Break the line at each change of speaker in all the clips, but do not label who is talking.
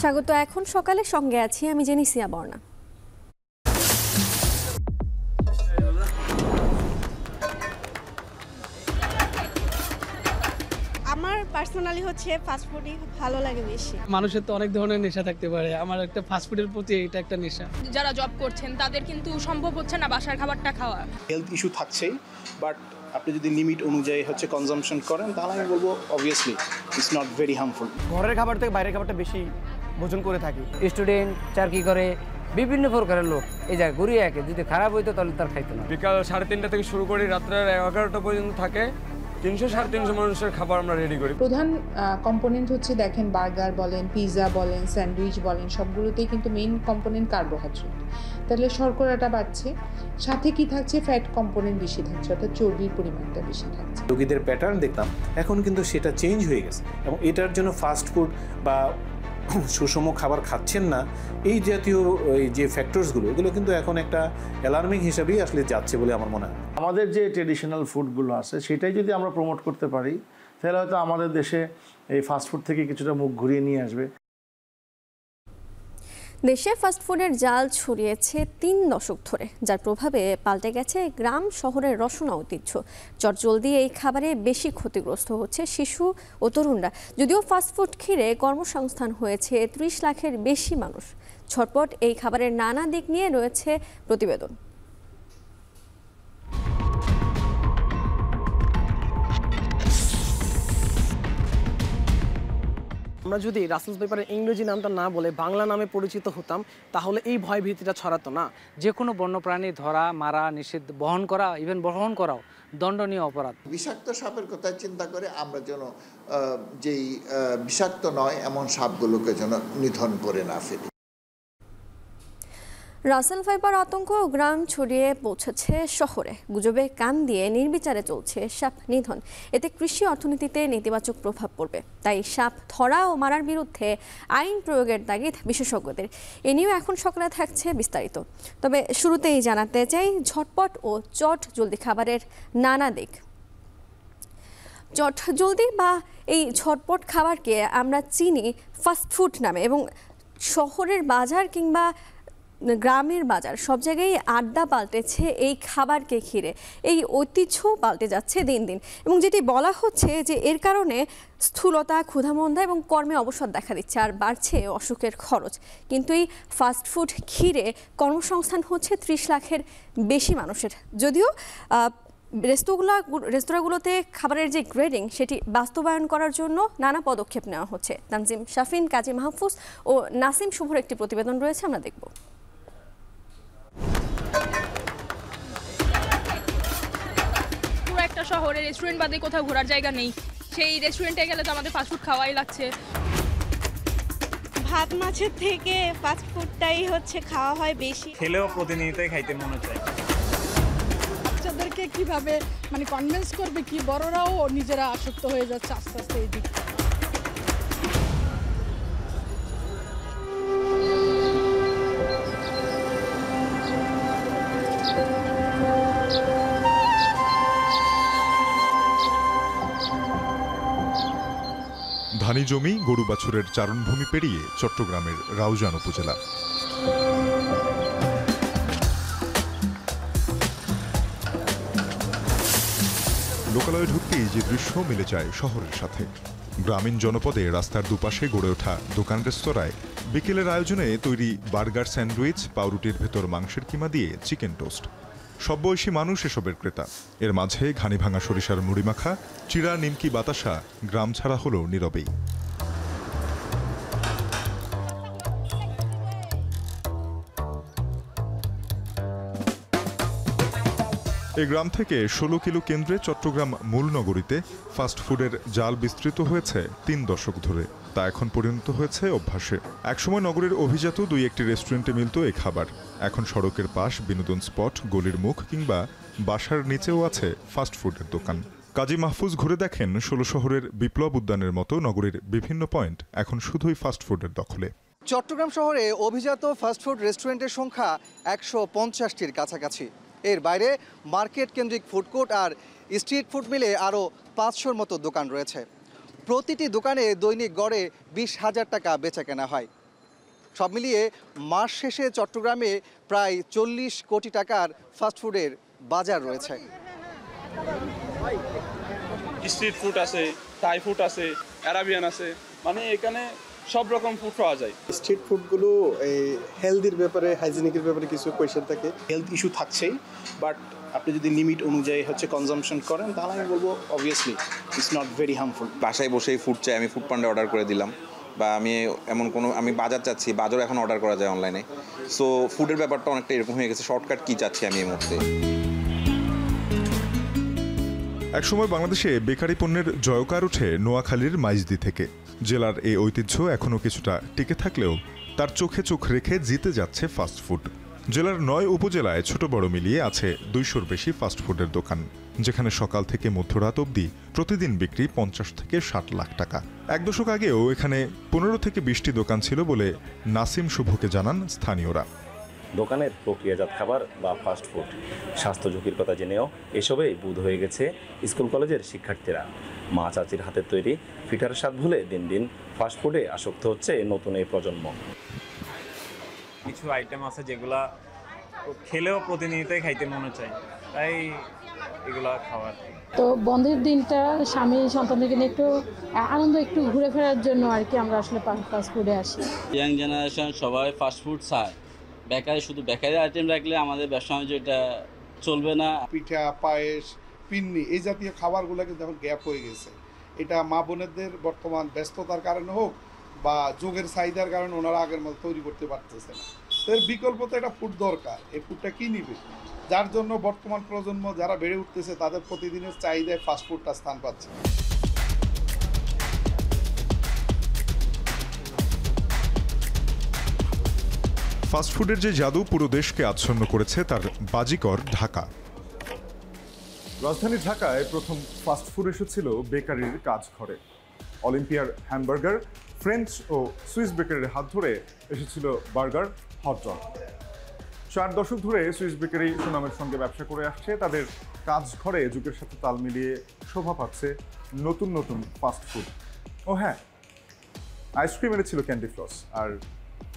স্বাগত। এখন সকালে সঙ্গে আছি আমি জেনিসিয়া বর্ণা।
আমার পার্সোনালি হচ্ছে ফাস্টফুডই ভালো লাগে বেশি।
মানুষের তো অনেক ধরনের নেশা থাকতে পারে, আমার একটা ফাস্টফুডের প্রতি এটা একটা নেশা।
যারা জব করছেন তাদের কিন্তু সম্ভব হচ্ছে না বাসার খাবারটা খাওয়া।
হেলথ ইস্যু থাকছেই, বাট আপনি যদি লিমিট অনুযায়ী কনজাম্পশন করেন তাহলে আমি বলবো obviously it's not very harmful.
ঘরের খাবার থেকে বাইরের খাবারটা বেশি ভোজন করে থাকি।
স্টুডেন্ট চাকরি করে বিভিন্ন প্রকারের লোক এই জায়গায় ঘুরিয়ে একে যদি খারাপ হইতো তাহলে তার খাইতো না।
বিকাল 3:30 থেকে শুরু করি, রাত্রে 11টা পর্যন্ত থাকে। 300-350 মানুষের খাবার আমরা রেডি করি।
প্রধান কম্পোনেন্ট হচ্ছে দেখেন বার্গার বলেন, পিৎজা বলেন, স্যান্ডউইচ বলেন, সবগুলোতেই কিন্তু মেইন কম্পোনেন্ট কার্বোহাইড্রেট। তাহলে শর্করাটা বাড়ছে, সাথে কি থাকছে ফ্যাট কম্পোনেন্ট বেশি থাকছে, অর্থাৎ চর্বির পরিমাণটা বেশি থাকছে।
রোগীদের প্যাটার্ন দেখলাম এখন কিন্তু সেটা চেঞ্জ হয়ে গেছে, এবং এটার জন্য ফাস্ট ফুড বা সুষম খাবার খাচ্ছেন না এই জাতীয় যে ফ্যাক্টরসগুলো, এগুলো কিন্তু এখন একটা অ্যালার্মিং হিসাবেই আসলে যাচ্ছে বলে আমার মনে হয়।
আমাদের যে ট্রেডিশনাল ফুডগুলো আছে সেটাই যদি আমরা প্রমোট করতে পারি তাহলে হয়তো আমাদের দেশে এই ফাস্টফুড থেকে কিছুটা মুখ ঘুরিয়ে নিয়ে আসবে।
দেশে ফাস্টফুডের জাল ছড়িয়েছে 3 দশক ধরে, যার প্রভাবে পাল্টে গেছে গ্রাম শহরের রসনা ঐতিহ্য। চটজলদি এই খাবারে বেশি ক্ষতিগ্রস্ত হচ্ছে শিশু ও তরুণরা। যদিও ফাস্টফুড ঘিরে কর্মসংস্থান হয়েছে 30 লাখের বেশি মানুষ। ঝটপট এই খাবারের নানা দিক নিয়ে রয়েছে প্রতিবেদন।
আমরা যদি রাসেলস পেপারের ইংরেজি নামটা না বলে বাংলা নামে পরিচিত হতাম তাহলে এই ভয় ভীতিটা ছড়াতো না।
যে কোনো বন্যপ্রাণী ধরা, মারা নিষিদ্ধ, বহন করা, ইভেন বহন করাও দণ্ডনীয় অপরাধ।
বিষাক্ত সাপের কথা চিন্তা করে আমরা যেন যেই বিষাক্ত নয় এমন সাপগুলোকে যেন নিধন করে না ফেলি।
রাসেল ভাইপার আতঙ্ক গ্রাম ছড়িয়ে পৌঁছেছে শহরে। গুজবে কান দিয়ে নির্বিচারে চলছে সাপ নিধন। এতে কৃষি অর্থনীতিতে নেতিবাচক প্রভাব পড়বে। তাই সাপ ধরা ও মারার বিরুদ্ধে আইন প্রয়োগের তাগিদ বিশেষজ্ঞদের। এ নিয়েও এখন সকালে থাকছে বিস্তারিত। তবে শুরুতেই জানাতে চাই ঝটপট ও চট জলদি খাবারের নানা দিক। চট জলদি বা এই ঝটপট খাবারকে আমরা চিনি ফাস্টফুড নামে, এবং শহরের বাজার কিংবা গ্রামের বাজার সব জায়গায় আড্ডা পাল্টেছে এই খাবারকে ঘিরে। এই ঐতিহ্য পাল্টে যাচ্ছে দিন দিন, এবং যেটি বলা হচ্ছে যে এর কারণে স্থূলতা, ক্ষুধামন্দা এবং কর্মে অবসাদ দেখা দিচ্ছে, আর বাড়ছে অসুখের খরচ। কিন্তু এই ফাস্টফুড ঘিরে কর্মসংস্থান হচ্ছে 30 লাখের বেশি মানুষের। যদিও রেস্তোরাঁগুলোতে খাবারের যে গ্রেডিং সেটি বাস্তবায়ন করার জন্য নানা পদক্ষেপ নেওয়া হচ্ছে। তানজিম শাফিন, কাজী মাহফুজ ও নাসিম শুভর একটি প্রতিবেদন রয়েছে, আমরা দেখব।
পুরো একটা শহরে রেস্টুরেন্ট বাদে কোথাও ঘোরার জায়গা নেই। সেই রেস্টুরেন্টে গেলে তো আমাদের ফাস্টফুড খাওয়াই লাগছে।
ভাত মাছের থেকে ফাস্টফুডটাই হচ্ছে খাওয়া হয় বেশি।
খেলেও প্রতিনিয়তই খাইতে মনে চায়।
বাচ্চাদেরকে কিভাবে কনভিন্স করবে কি, বড়রাও নিজেরা আসক্ত হয়ে যাচ্ছে আস্তে আস্তে এই দিকটা।
ধানি জমি, গরু বাছুরের চারণভূমি পেরিয়ে চট্টগ্রামের রাউজান উপজেলা। লোকালয়ে ঢুকতেই যে দৃশ্য মিলে যায় শহরের সাথে। গ্রামীণ জনপদে রাস্তার দুপাশে গড়ে ওঠা দোকান রেস্তোরাঁয় বিকেলের আয়োজনে তৈরি বার্গার, স্যান্ডউইচ, পাউরুটির ভেতর মাংসের কিমা দিয়ে চিকেন টোস্ট। সব বয়সী মানুষ এসবের ক্রেতা। এর মাঝে ঘানি ভাঙা সরিষার মুড়ি মাখা, চিড়া, নিমকি, বাতাসা গ্রাম ছাড়া হলো নীরবেই। এই গ্রাম থেকে 16 কিলো কেন্দ্রে চট্টগ্রাম মূল নগরীতে ফাস্টফুডের জাল বিস্তৃত হয়েছে 3 দশক ধরে। তা এখন পরিণত হয়েছে অভ্যাসে। একসময় নগরের অভিজাত 2-1টি রেস্টুরেন্টে মিলত এই খাবার। এখন সড়কের পাশ, বিনোদন স্পট, গলির মুখ কিংবা বাসার নিচেও আছে ফাস্টফুডের দোকান। কাজী মাহফুজ ঘুরে দেখেন 16 শহরের বিপ্লব উদ্যানের মতো নগরীর বিভিন্ন পয়েন্ট এখন শুধুই ফাস্টফুডের দখলে।
চট্টগ্রাম শহরে অভিজাত ফাস্টফুড রেস্টুরেন্টের সংখ্যা 150টির কাছাকাছি। এর বাইরে মার্কেট কেন্দ্রিক ফুডকোর্ট আর স্ট্রিট ফুড মিলে আরও 500র মতো দোকান রয়েছে। প্রতিটি দোকানে দৈনিক গড়ে 20,000 টাকা বেচাকেনা হয়। সব মিলিয়ে মাস শেষে চট্টগ্রামে প্রায় 40 কোটি টাকার ফাস্টফুডের বাজার রয়েছে।
স্ট্রিট ফুড আছে, থাই ফুড আছে, অ্যারাবিয়ান আছে, মানে এখানে সব রকম ফুড পাওয়া যায়।
স্ট্রিট ফুডগুলো এই হেলদির ব্যাপারে, হাইজিনিকের ব্যাপারে কিছু কোয়েশ্চেন থাকে। হেলথ ইস্যু থাকছেই, বাট আপনি যদি লিমিট অনুযায়ী কনজাম্পশন করেন তাহলে আমি বলবো obviously it's not very harmful.
বাসায় বসেই ফুড চাই, আমি ফুড পান্ডে অর্ডার করে দিলাম, বা আমি বাজার চাচ্ছি, বাজারও এখন অর্ডার করা যায় অনলাইনে। সো ফুডের ব্যাপারটা অনেকটা এরকম হয়ে গেছে, শর্টকাট কি চাচ্ছি আমি এই মুহূর্তে।
একসময় বাংলাদেশে বেকারি পণ্যের জয়কার ওঠে নোয়াখালীর মাইজদি থেকে। জেলার এই ঐতিহ্য এখনও কিছুটা টিকে থাকলেও তার চোখে চোখ রেখে জিতে যাচ্ছে ফাস্টফুড। জেলার 9 উপজেলায় ছোট বড় মিলিয়ে আছে 200-র বেশি ফাস্টফুডের দোকান, যেখানে সকাল থেকে মধ্যরাত অবধি প্রতিদিন বিক্রি 50 থেকে 60 লাখ টাকা। এক দশক আগেও এখানে 15 থেকে 20টি দোকান ছিল বলে নাসিম শুভকে জানান স্থানীয়রা।
দোকানের প্রক্রিয়াজাত খাবার বা ফাস্টফুড স্বাস্থ্য ঝুঁকির কথা জেনেও এসবেই বুধ হয়ে গেছে স্কুল কলেজের শিক্ষার্থীরা। মা চাচির হাতের তৈরি পিঠার স্বাদ ভুলে দিন দিন ফাস্টফুডে আসক্ত হচ্ছে নতুন এই প্রজন্ম।
কিছু আইটেম আছে যেগুলা খেলেও প্রতিনিয়তই খাইতে মনে চায়, তাই এগুলা খাওয়ার।
তো বন্ধের দিনটা স্বামী সন্তানদেরকে নিয়ে একটু আনন্দ, একটু ঘুরে ফেরার জন্য আর কি আমরা আসলে ফাস্টফুডে আসি।
ইয়াং জেনারেশন সবাই ফাস্টফুড চায়, বেকারি শুধু বেকারি আইটেম রাখলে আমাদের ব্যবসা বাণিজ্য এটা চলবে না।
পিঠা, পায়েস, পিন্নি এই জাতীয় খাবারগুলো কিন্তু এখন গ্যাপ হয়ে গেছে। এটা মা বোনেদের বর্তমান ব্যস্ততার কারণে হোক বা যোগের চাহিদার কারণে ওনারা আগের মতো তৈরি করতে পারতেছে না। এর বিকল্প তো একটা ফুড দরকার, এই ফুডটা কি নিবে? যার জন্য বর্তমান প্রজন্ম যারা বেড়ে উঠতেছে তাদের প্রতিদিনের চাহিদায় ফাস্টফুডটা স্থান পাচ্ছে।
ফাস্টফুডের যে জাদু পুরো দেশকে আচ্ছন্ন করেছে তার বাজিকর ঢাকা।
রাজধানী ঢাকায় প্রথম ফাস্টফুড এসেছিল বেকারির কাজ ঘরে। অলিম্পিয়ার হ্যামবার্গার, ফ্রেঞ্চ ও সুইস বেকারির হাত ধরে এসেছিল বার্গার, হটডগ। 4 দশক ধরে সুইস বেকারি সুনামের সঙ্গে ব্যবসা করে আসছে। তাদের কাজ ঘরে যুগের সাথে তাল মিলিয়ে শোভা পাচ্ছে নতুন নতুন ফাস্টফুড। ও হ্যাঁ, আইসক্রিম এনেছিল ক্যান্ডি ফ্লস, আর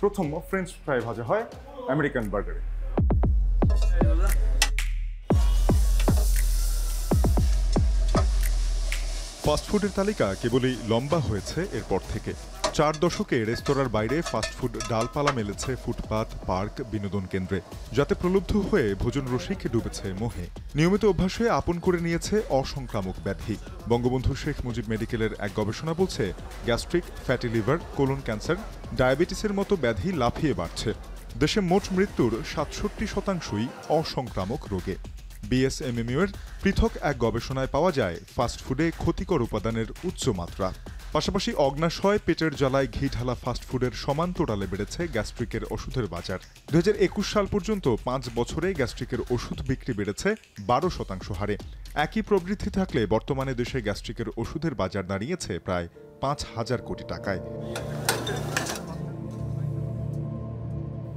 প্রথম ফ্রেঞ্চ ফ্রাই ভাজা হয় আমেরিকান বার্গারে।
ফাস্টফুডের তালিকা কেবলই লম্বা হয়েছে এরপর থেকে। 4 দশকে রেস্তোরাঁর বাইরে ফাস্টফুড ডালপালা মেলেছে ফুটপাত, পার্ক, বিনোদন কেন্দ্রে, যাতে প্রলুব্ধ হয়ে ভোজন রসিক ডুবেছে মোহে। নিয়মিত অভ্যাসে আপন করে নিয়েছে অসংক্রামক ব্যাধি। বঙ্গবন্ধু শেখ মুজিব মেডিকেলের এক গবেষণা বলছে, gastric, fatty liver, colon cancer, ডায়াবেটিসের মতো ব্যাধি লাফিয়ে বাড়ছে। দেশে মোট মৃত্যুর 67% অসংক্রামক রোগে। বিএসএমএমইউ-এর পৃথক এক গবেষণায় পাওয়া যায় ফাস্টফুডে ক্ষতিকর উপাদানের উচ্চ মাত্রা। পাশাপাশি অগ্নাশয়, পেটের জ্বালায় ঘি ঢালা ফাস্টফুডের সমান্তরালে বেড়েছে গ্যাস্ট্রিকের ওষুধের বাজার। 2021 সাল পর্যন্ত 5 বছরে গ্যাস্ট্রিকের ওষুধ বিক্রি বেড়েছে 12% হারে। একই প্রবৃদ্ধি থাকলে বর্তমানে দেশে গ্যাস্ট্রিকের ওষুধের বাজার দাঁড়িয়েছে প্রায় 5,000 কোটি টাকায়।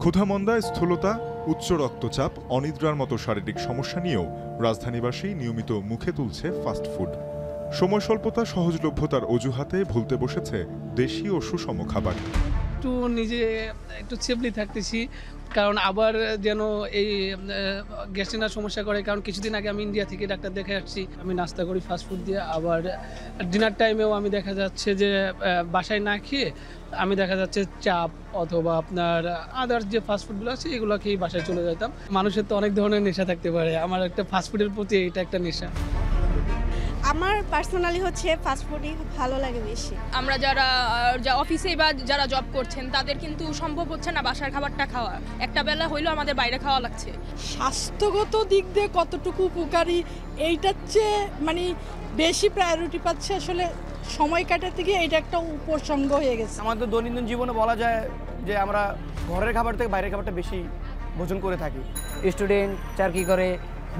ক্ষুধামন্দা, স্থূলতা, উচ্চ রক্তচাপ, অনিদ্রার মতো শারীরিক সমস্যা নিয়েও রাজধানীবাসী নিয়মিত মুখে তুলছে ফাস্টফুড। সময় স্বল্পতা, সহজলভ্যতার অজুহাতে ভুলতে বসেছে দেশি ও সুষম খাবার।
একটু নিজে একটু সেফলি থাকতেছি, কারণ আবার যেন এই গ্যাস্ট্রিনার সমস্যা করে। কারণ কিছুদিন আগে আমি ইন্ডিয়া থেকে ডাক্তার দেখে আসছি। আমি নাস্তা করি ফাস্টফুড দিয়ে, আবার ডিনার টাইমেও আমি দেখা যাচ্ছে যে বাসায় না খেয়ে আমি দেখা যাচ্ছে চাপ অথবা আপনার আদার্স যে ফাস্টফুডগুলো আছে এগুলো খেয়েই বাসায় চলে যেতাম। মানুষের তো অনেক ধরনের নেশা থাকতে পারে, আমার একটা ফাস্টফুডের প্রতি এটা একটা নেশা।
আমার পার্সোনালি হচ্ছে ফাস্টফুডই ভালো লাগে বেশি।
আমরা যারা অফিসে বা যারা জব করছেন তাদের কিন্তু সম্ভব হচ্ছে না বাসার খাবারটা খাওয়া। একটা বেলা হইলেও আমাদের বাইরে খাওয়া লাগছে।
স্বাস্থ্যগত দিক দিয়ে কতটুকু উপকারী এইটার চেয়ে মানে বেশি প্রায়োরিটি পাচ্ছে আসলে সময় কাটাতে গিয়ে এটা একটা উপসঙ্গ হয়ে গেছে।
আমাদের দৈনন্দিন জীবনে বলা যায় যে আমরা ঘরের খাবার থেকে বাইরের খাবারটা বেশি ভোজন করে থাকি।
স্টুডেন্ট, চাকরি করে,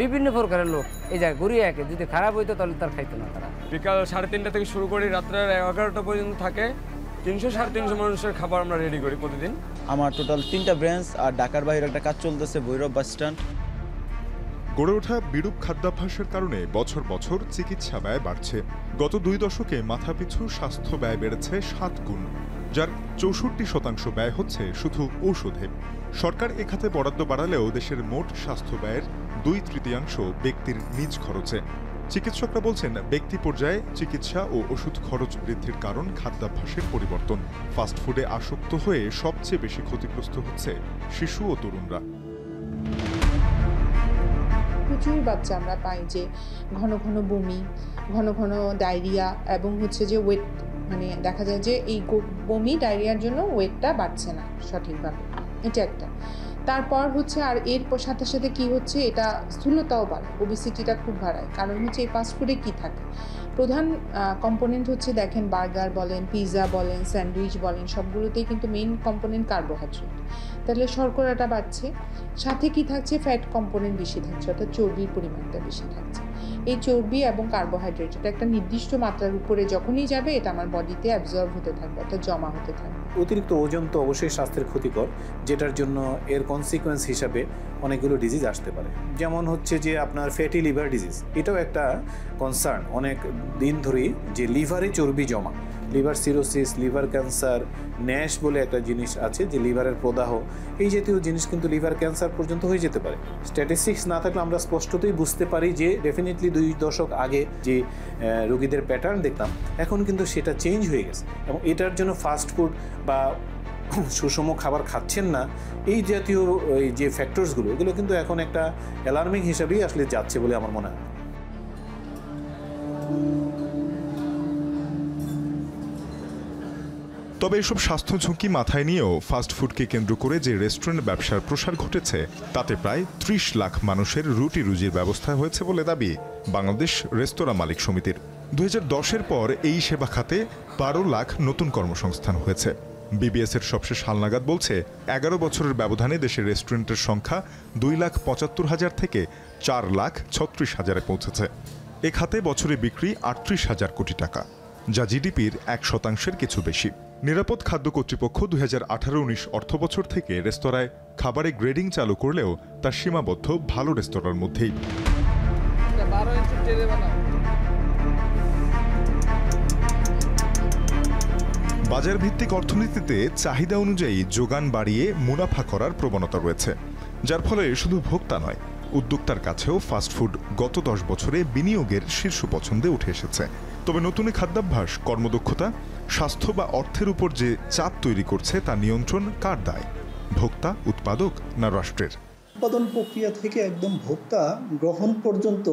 বিভিন্ন প্রকারের লোক এই জায়গায় ঘুরিয়ে একে যদি খারাপ হইতো তাহলে তার খাইতো না তারা।
বিকাল 3:30 থেকে শুরু করি, রাত্রের 11টা পর্যন্ত থাকে। 300-350 মানুষের খাবার আমরা রেডি করি প্রতিদিন।
আমার টোটাল 3টা ব্রাঞ্চ, আর ঢাকার বাইরে একটা কাজ চলতেছে ভৈরব বাস স্ট্যান্ড।
গড়ে ওঠা বিরূপ খাদ্যাভ্যাসের কারণে বছর বছর চিকিৎসা ব্যয় বাড়ছে। গত 2 দশকে মাথাপিছু স্বাস্থ্য ব্যয় বেড়েছে 7 গুণ। যার 64% ব্যয় হচ্ছে শুধু ঔষধে। সরকার এ খাতে বরাদ্দ বাড়ালেও দেশের মোট স্বাস্থ্য ব্যয়ের 2/3 ব্যক্তির নিজ খরচে। চিকিৎসকরা বলছেন, ব্যক্তি পর্যায়ে চিকিৎসা ও ওষুধ খরচ বৃদ্ধির কারণ খাদ্যাভ্যাসের পরিবর্তন। ফাস্টফুডে আসক্ত হয়ে সবচেয়ে বেশি ক্ষতিগ্রস্ত হচ্ছে শিশু ও তরুণরা।
প্রচুর বাচ্চা আমরা পাই যে ঘন ঘন বমি, ঘন ঘন ডায়রিয়া এবং হচ্ছে যে ওয়েট, মানে দেখা যায় যে এই বমি ডায়রিয়ার জন্য ওয়েটটা বাড়ছে না সঠিকভাবে, এটা একটা। তারপর হচ্ছে আর এর সাথে সাথে কি হচ্ছে, এটা স্থূলতাও বাড়ে, ওবেসিটিটা খুব বাড়ায়। কারণ হচ্ছে এই ফাস্টফুডে কি থাকে, প্রধান কম্পোনেন্ট হচ্ছে দেখেন বার্গার বলেন, পিৎজা বলেন, স্যান্ডউইচ বলেন, সবগুলোতেই কিন্তু মেইন কম্পোনেন্ট কার্বোহাইড্রেট। তাহলে শর্করাটা বাড়ছে, সাথে কি থাকছে, ফ্যাট কম্পোনেন্ট বেশি থাকছে, অর্থাৎ চর্বির পরিমাণটা বেশি থাকছে। এই চর্বি এবং কার্বোহাইড্রেট এটা একটা নির্দিষ্ট মাত্রার উপরে যখনই যাবে এটা আমার বডিতে অ্যাবজর্ব হতে থাকবে, অর্থাৎ জমা হতে থাকবে।
অতিরিক্ত ওজন তো অবশ্যই স্বাস্থ্যের ক্ষতিকর, যেটার জন্য এর কনসিকোয়েন্স হিসাবে অনেকগুলো ডিজিজ আসতে পারে। যেমন হচ্ছে যে আপনার ফ্যাটি লিভার ডিজিজ, এটাও একটা কনসার্ন অনেক দিন ধরেই, যে লিভারে চর্বি জমা, liver cirrhosis, liver cancer, Nash বলে একটা জিনিস আছে যে লিভারের প্রদাহ, এই জাতীয় জিনিস কিন্তু লিভার ক্যান্সার পর্যন্ত হয়ে যেতে পারে। স্ট্যাটিস্টিক্স না থাকলে আমরা স্পষ্টতই বুঝতে পারি যে ডেফিনেটলি 2 দশক আগে যে রোগীদের প্যাটার্ন দেখতাম এখন কিন্তু সেটা চেঞ্জ হয়ে গেছে। এবং এটার জন্য ফাস্টফুড বা সুষম খাবার খাচ্ছেন না, এই জাতীয় এই যে ফ্যাক্টরসগুলো, এগুলো কিন্তু এখন একটা অ্যালার্মিং হিসাবেই আসলে যাচ্ছে বলে আমার মনে হয়।
তবে এসব স্বাস্থ্য ঝুঁকি মাথায় নিয়েও ফাস্টফুডকে কেন্দ্র করে যে রেস্টুরেন্ট ব্যবসার প্রসার ঘটেছে তাতে প্রায় 30 লাখ মানুষের রুটি রুজির ব্যবস্থা হয়েছে বলে দাবি বাংলাদেশ রেস্তোরাঁ মালিক সমিতির। 2010-এর পর এই সেবা খাতে 12 লাখ নতুন কর্মসংস্থান হয়েছে। বিবিএসের সবশেষ হালনাগাদ বলছে 11 বছরের ব্যবধানে দেশের রেস্টুরেন্টের সংখ্যা 2,75,000 থেকে 4,36,000-এ পৌঁছেছে। এ খাতে বছরে বিক্রি 38,000 কোটি টাকা, যা জিডিপির 1% কিছু বেশি। নিরাপদ খাদ্য কর্তৃপক্ষ 2018-19 অর্থবছর থেকে রেস্তোরাঁয় খাবারে গ্রেডিং চালু করলেও তা সীমাবদ্ধ ভালো রেস্তোরাঁর মধ্যেই। বাজার ভিত্তিক অর্থনীতিতে চাহিদা অনুযায়ী যোগান বাড়িয়ে মুনাফা করার প্রবণতা রয়েছে, যার ফলে শুধু ভোক্তা নয়, উদ্যোক্তার কাছেও ফাস্টফুড গত 10 বছরে বিনিয়োগের শীর্ষ পছন্দে উঠে এসেছে। তবে নতুন খাদ্যাভ্যাস, কর্মদক্ষতা, স্বাস্থ্য বা অর্থের উপর যে চাপ তৈরি করছে তা নিয়ন্ত্রণ কার দায়? ভোক্তা, উৎপাদক না রাষ্ট্রের?
উৎপাদন প্রক্রিয়া থেকে একদম ভোক্তা গ্রহণ পর্যন্ত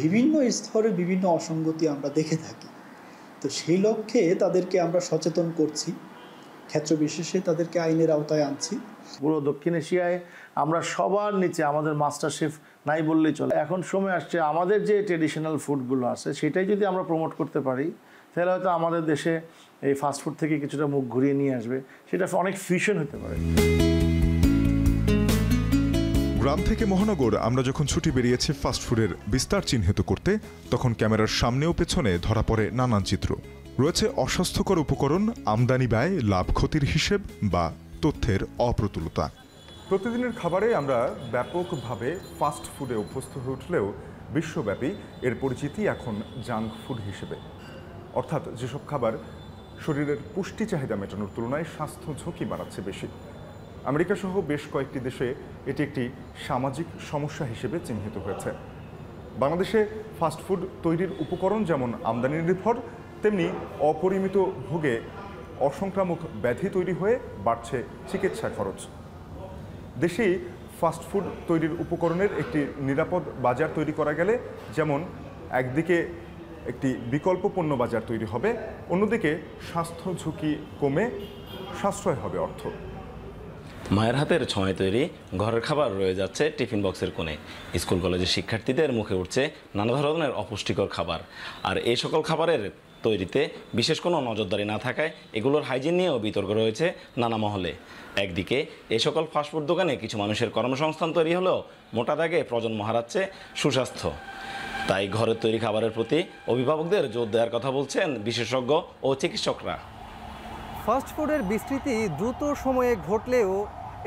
বিভিন্ন স্তরে বিভিন্ন অসঙ্গতি আমরা দেখে থাকি। তো সেই লক্ষ্যে তাদেরকে আমরা সচেতন করছি, ক্ষেত্র বিশেষে তাদেরকে আইনের আওতায় আনছি।
পুরো দক্ষিণ এশিয়ায় আমরা সবার নিচে, আমাদের মাস্টার শেফ নাই বললেই চলে। এখন সময় আসছে আমাদের যে ট্রেডিশনাল ফুডগুলো আছে সেটাই যদি আমরা প্রমোট করতে পারি, তাহলে হয়তো আমাদের দেশে এই ফাস্টফুড থেকে কিছুটা মুখ ঘুরিয়ে নিয়ে আসবে, সেটা অনেক ফিউশন হতে পারে।
গ্রাম থেকে মহানগর আমরা যখন ছুটি বেরিয়েছি ফাস্টফুডের বিস্তার চিহ্নিত করতে, তখন ক্যামেরার সামনেও পেছনে ধরা পড়ে নানান চিত্র। রয়েছে অস্বাস্থ্যকর উপকরণ, আমদানি ব্যয়, লাভ ক্ষতির হিসেব বা তথ্যের অপ্রতুলতা।
প্রতিদিনের খাবারে আমরা ব্যাপকভাবে ফাস্ট ফুডে অভ্যস্ত হয়ে উঠলেও বিশ্বব্যাপী এর পরিচিতি এখন জাঙ্ক ফুড হিসেবে, অর্থাৎ যেসব খাবার শরীরের পুষ্টি চাহিদা মেটানোর তুলনায় স্বাস্থ্য ঝুঁকি বাড়াচ্ছে বেশি। আমেরিকা সহ বেশ কয়েকটি দেশে এটি একটি সামাজিক সমস্যা হিসেবে চিহ্নিত হয়েছে। বাংলাদেশে ফাস্টফুড তৈরির উপকরণ যেমন আমদানি নির্ভর, তেমনি অপরিমিত ভোগে অসংক্রামক ব্যাধি তৈরি হয়ে বাড়ছে চিকিৎসা খরচ। দেশেই ফাস্টফুড তৈরির উপকরণের একটি নিরাপদ বাজার তৈরি করা গেলে যেমন একদিকে একটি বিকল্প পণ্য বাজার তৈরি হবে, অন্যদিকে স্বাস্থ্য ঝুঁকি কমে সাশ্রয় হবে অর্থ।
মায়ের হাতের ছোঁয়ায় তৈরি ঘরের খাবার রয়ে যাচ্ছে টিফিন বক্সের কোণে। স্কুল কলেজের শিক্ষার্থীদের মুখে উঠছে নানা ধরনের অপুষ্টিকর খাবার, আর এই সকল খাবারের তৈরিতে বিশেষ কোনো নজরদারি না থাকায় এগুলোর হাইজিন নিয়েও বিতর্ক রয়েছে নানা মহলে। একদিকে এই সকল ফাস্টফুড দোকানে কিছু মানুষের কর্মসংস্থান তৈরি হলেও মোটা দাগে প্রজন্ম হারাচ্ছে সুস্বাস্থ্য। তাই ঘরের তৈরি খাবারের প্রতি অভিভাবকদের জোর দেওয়ার কথা বলছেন বিশেষজ্ঞ ও চিকিৎসকরা।
ফাস্টফুডের বিস্তৃতি দ্রুত সময়ে ঘটলেও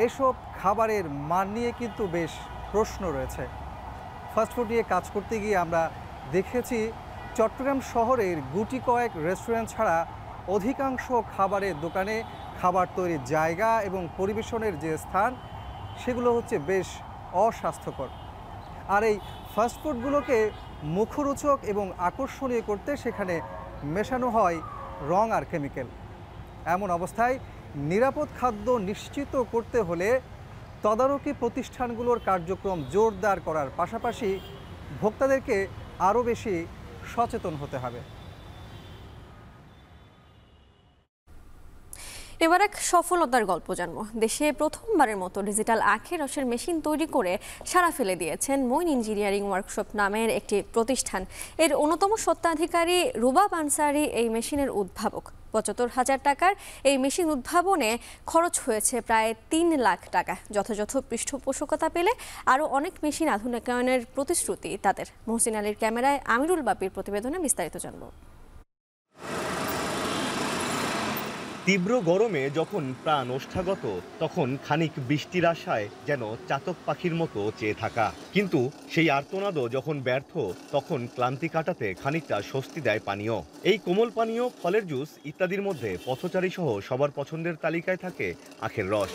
এসব খাবারের মান নিয়ে কিন্তু বেশ প্রশ্ন রয়েছে। ফাস্টফুড নিয়ে কাজ করতে গিয়ে আমরা দেখেছি চট্টগ্রাম শহরের গুটি কয়েক রেস্টুরেন্ট ছাড়া অধিকাংশ খাবারের দোকানে খাবার তৈরির জায়গা এবং পরিবেশনের যে স্থান সেগুলো হচ্ছে বেশ অস্বাস্থ্যকর। আর এই ফাস্টফুডগুলোকে মুখরোচক এবং আকর্ষণীয় করতে সেখানে মেশানো হয় রং আর কেমিক্যাল। এমন অবস্থায় নিরাপদ খাদ্য নিশ্চিত করতে হলে তদারকি প্রতিষ্ঠানগুলোর কার্যক্রম জোরদার করার পাশাপাশি ভোক্তাদেরকে আরও বেশি সচেতন হতে হবে।
এবার এক সফলতার গল্প জানবো। দেশে প্রথমবারের মতো ডিজিটাল আখের রসের মেশিন তৈরি করে সাড়া ফেলে দিয়েছেন মইন ইঞ্জিনিয়ারিং ওয়ার্কশপ নামের একটি প্রতিষ্ঠান। এর অন্যতম স্বত্বাধিকারী রুবাব আনসারি এই মেশিনের উদ্ভাবক। ৭৫,০০০ টাকার এই মেশিন উদ্ভাবনে খরচ হয়েছে প্রায় ৩ লাখ টাকা। যথাযথ পৃষ্ঠপোষকতা পেলে আরও অনেক মেশিন আধুনিকায়নের প্রতিশ্রুতি তাদের। মহসিন আলীর ক্যামেরায় আমিরুল বাপির প্রতিবেদনে বিস্তারিত জানব।
তীব্র গরমে যখন প্রাণ ওষ্ঠাগত, তখন খানিক বৃষ্টির আশায় যেন চাতক পাখির মতো চেয়ে থাকা। কিন্তু সেই আর্তনাদও যখন ব্যর্থ, তখন ক্লান্তি কাটাতে খানিকটা স্বস্তি দেয় পানীয়। এই কোমল পানীয়, ফলের জুস ইত্যাদির মধ্যে পথচারী সহ সবার পছন্দের তালিকায় থাকে আখের রস।